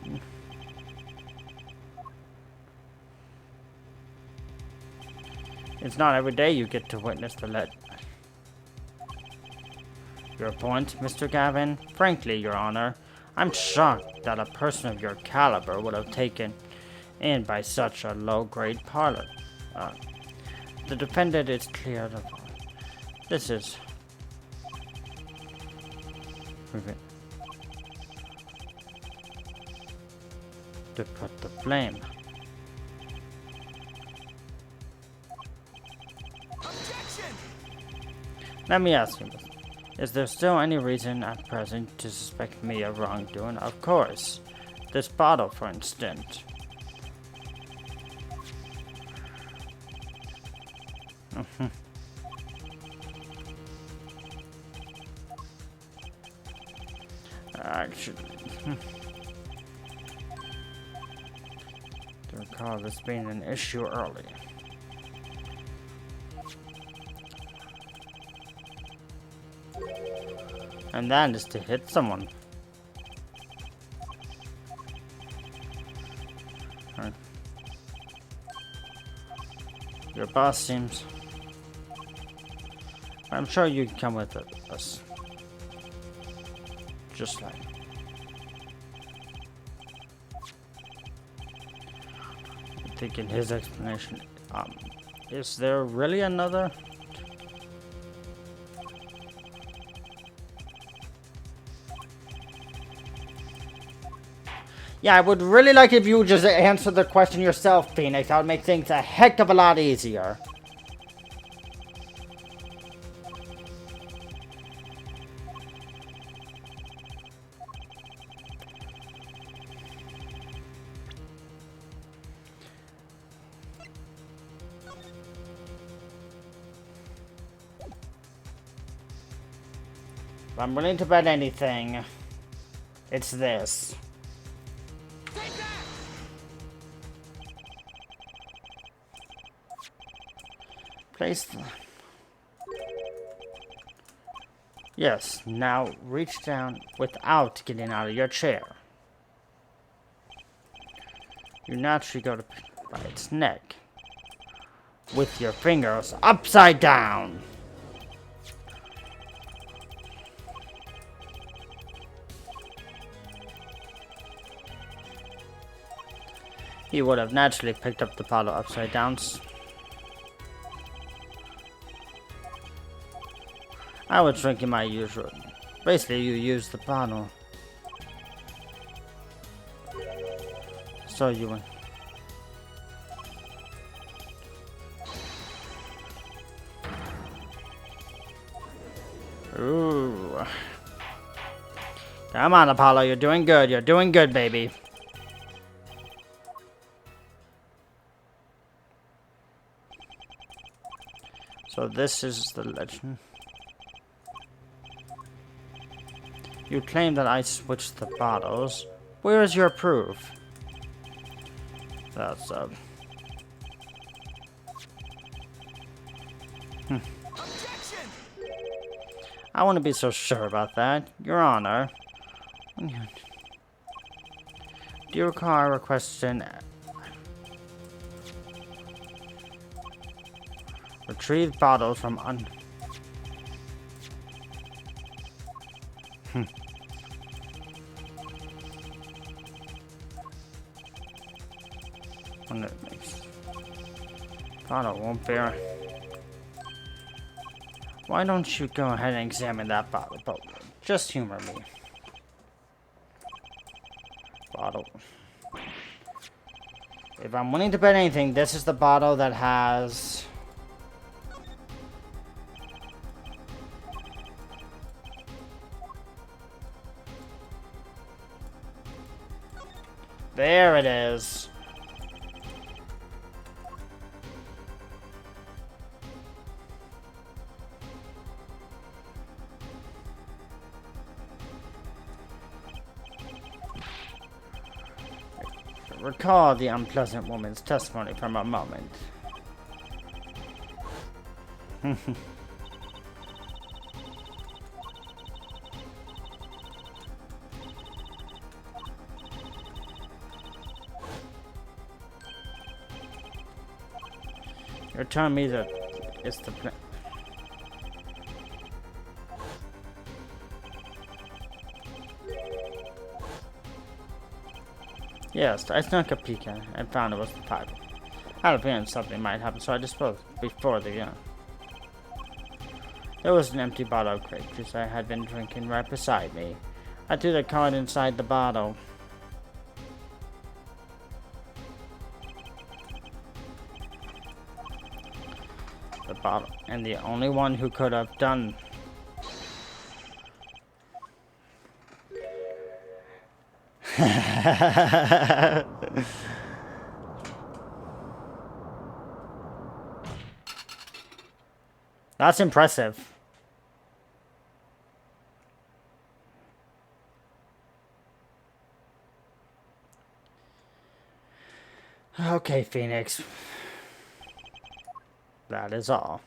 it's not every day you get to witness the Your point, Mr. Gavin? Frankly, Your Honor, I'm shocked that a person of your caliber would have taken in by such a low-grade parlor. The defendant is cleared of... this is... to put the blame. Objection! Let me ask you, is there still any reason at present to suspect me of wrongdoing? Of course. This bottle, for instance. Actually, to recall this being an issue early. And that is to hit someone. Your boss seems... I'm sure you can come with us. Just like... I'm thinking his explanation... is there really another... Yeah, I would really like if you would just answer the question yourself, Phoenix. That would make things a heck of a lot easier. If I'm willing to bet anything, it's this. Take that! Place the... Yes, now reach down without getting out of your chair. You naturally go to by its neck with your fingers upside down. He would have naturally picked up the bottle upside down. I was drinking my usual. Basically, you use the bottle. So you went. Ooh. Come on, Apollo. You're doing good. You're doing good, baby. So this is the legend. You claim that I switched the bottles. Where is your proof? That's Objection! I wouldn't be so sure about that, Your Honor. Do you recall requesting retrieve bottles from When it makes bottle won't bear. Why don't you go ahead and examine that bottle? But just humor me. Bottle. If I'm willing to bet anything, this is the bottle that has. There it is. Recall the unpleasant woman's testimony from a moment. You're telling me that it's the plan. Yes, I snuck a peek in and found it was the pipe. I had a feeling something might happen, so I disposed before the There was an empty bottle of grape juice I had been drinking right beside me. I threw the card inside the bottle. The bottle, and the only one who could have done. That's impressive. Okay, Phoenix. That is all.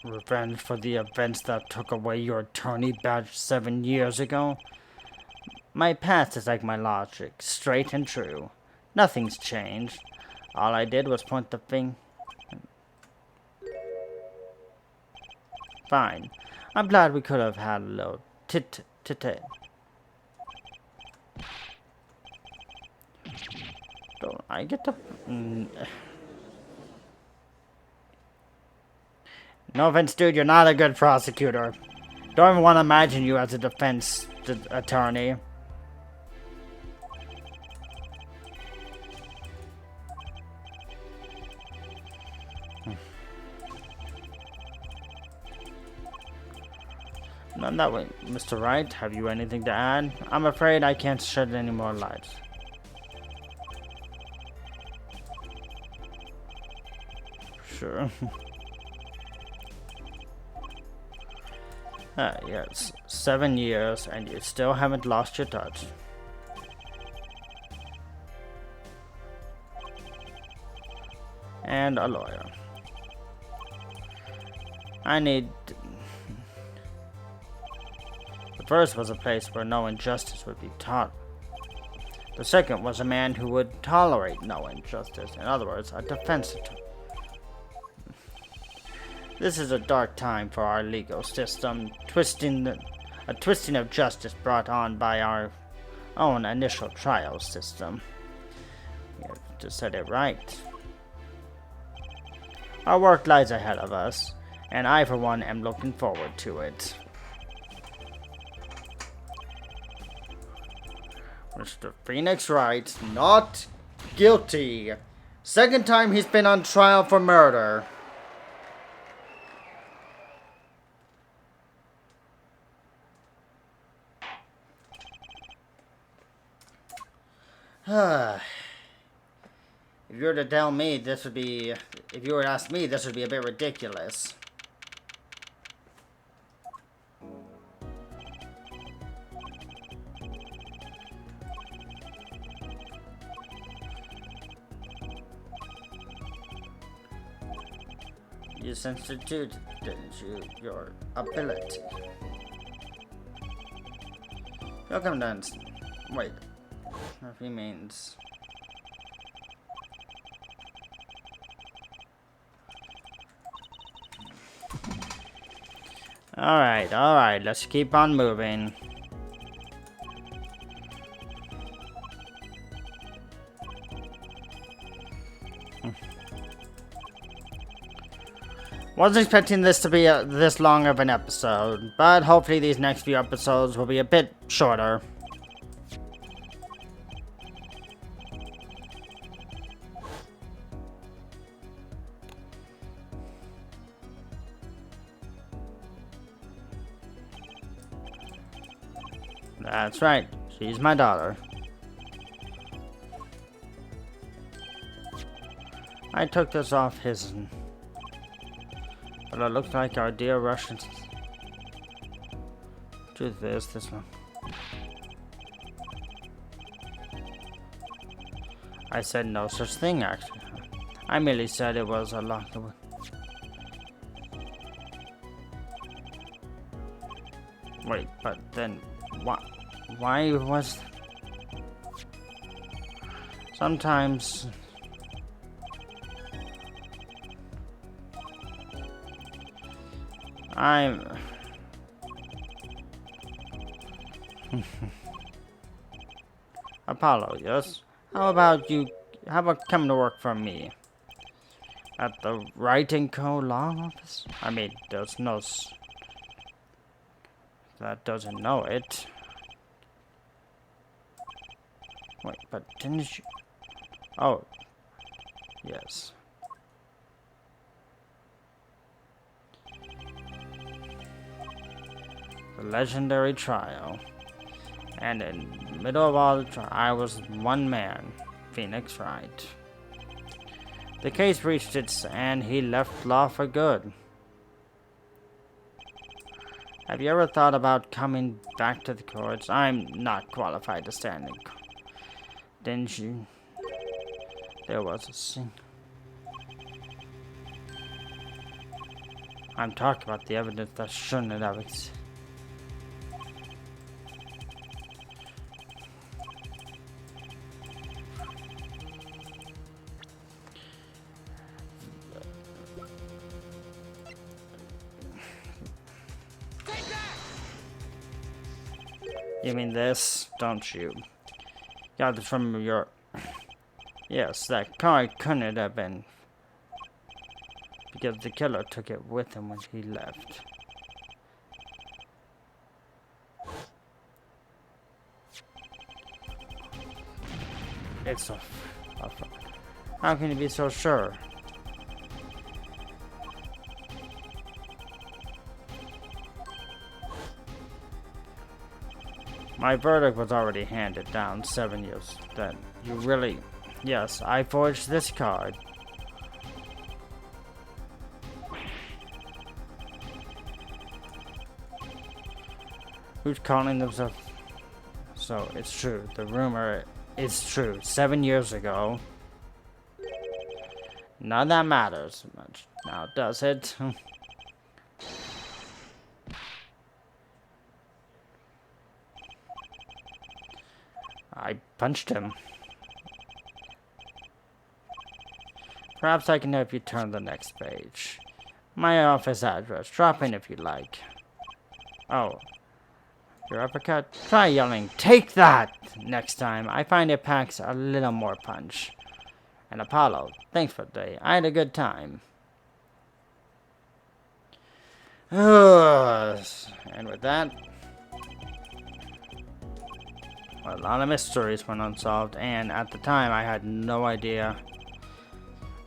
Revenge for the events that took away your attorney badge 7 years ago? My past is like my logic, straight and true. Nothing's changed. All I did was point the finger. Fine. I'm glad we could have had a little tit-tit. Don't I get to... No offense, dude, you're not a good prosecutor. Don't even want to imagine you as a defense attorney. None that way, Mr. Wright. Have you anything to add? I'm afraid I can't shed any more light. Sure. Yes, 7 years and you still haven't lost your touch. And a lawyer. I need... The first was a place where no injustice would be taught. The second was a man who would tolerate no injustice. In other words, a defense attorney. This is a dark time for our legal system, a twisting of justice brought on by our own initial trial system. You just said it right. Our work lies ahead of us, and I, for one, am looking forward to it. Mr. Phoenix Wright, not guilty. Second time he's been on trial for murder. If you were to tell me this would be, if you were to ask me, this would be a bit ridiculous. You instituted, didn't you, your ability? You'll come down. Wait. If he means. Alright, let's keep on moving. Wasn't expecting this to be this long of an episode, but hopefully these next few episodes will be a bit shorter. That's right, she's my daughter. I took this off his... But it looks like our dear Russians do this one. I said no such thing, actually. I merely said it was a locked away. Wait, but then why was... Sometimes... Apollo, yes? How about coming to work for me? At the Writing Co. Law Office? I mean, there's no... That doesn't know it. Wait, but didn't you... Oh. Yes. The legendary trial. And in the middle of all the trial, I was one man, Phoenix Wright. The case reached its end, he left law for good. Have you ever thought about coming back to the courts? I'm not qualified to stand in court. Didn't you? There was a scene. I'm talking about the evidence that shouldn't have existed. You mean this, don't you? Got it from your... Yes, that car couldn't have been... Because the killer took it with him when he left. It's a... How can you be so sure? My verdict was already handed down 7 years. Then you really... Yes, I forged this card. Who's calling themselves? So it's true. The rumor is true. 7 years ago. None of that matters much now, does it? I punched him. Perhaps I can help you turn the next page. My office address. Drop in if you like. Oh. Your uppercut? Try yelling, "Take that!" next time. I find it packs a little more punch. And Apollo, thanks for the day. I had a good time. And with that, a lot of mysteries went unsolved, and at the time I had no idea.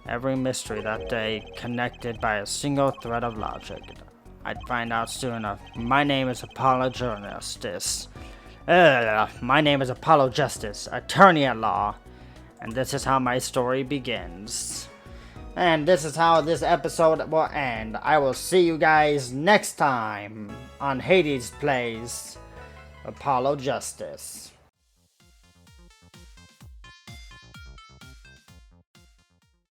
Every mystery that day connected by a single thread of logic. I'd find out soon enough. My name is Apollo Justice. My name is Apollo Justice, attorney at law. And this is how my story begins. And this is how this episode will end. I will see you guys next time on Hades Plays Apollo Justice.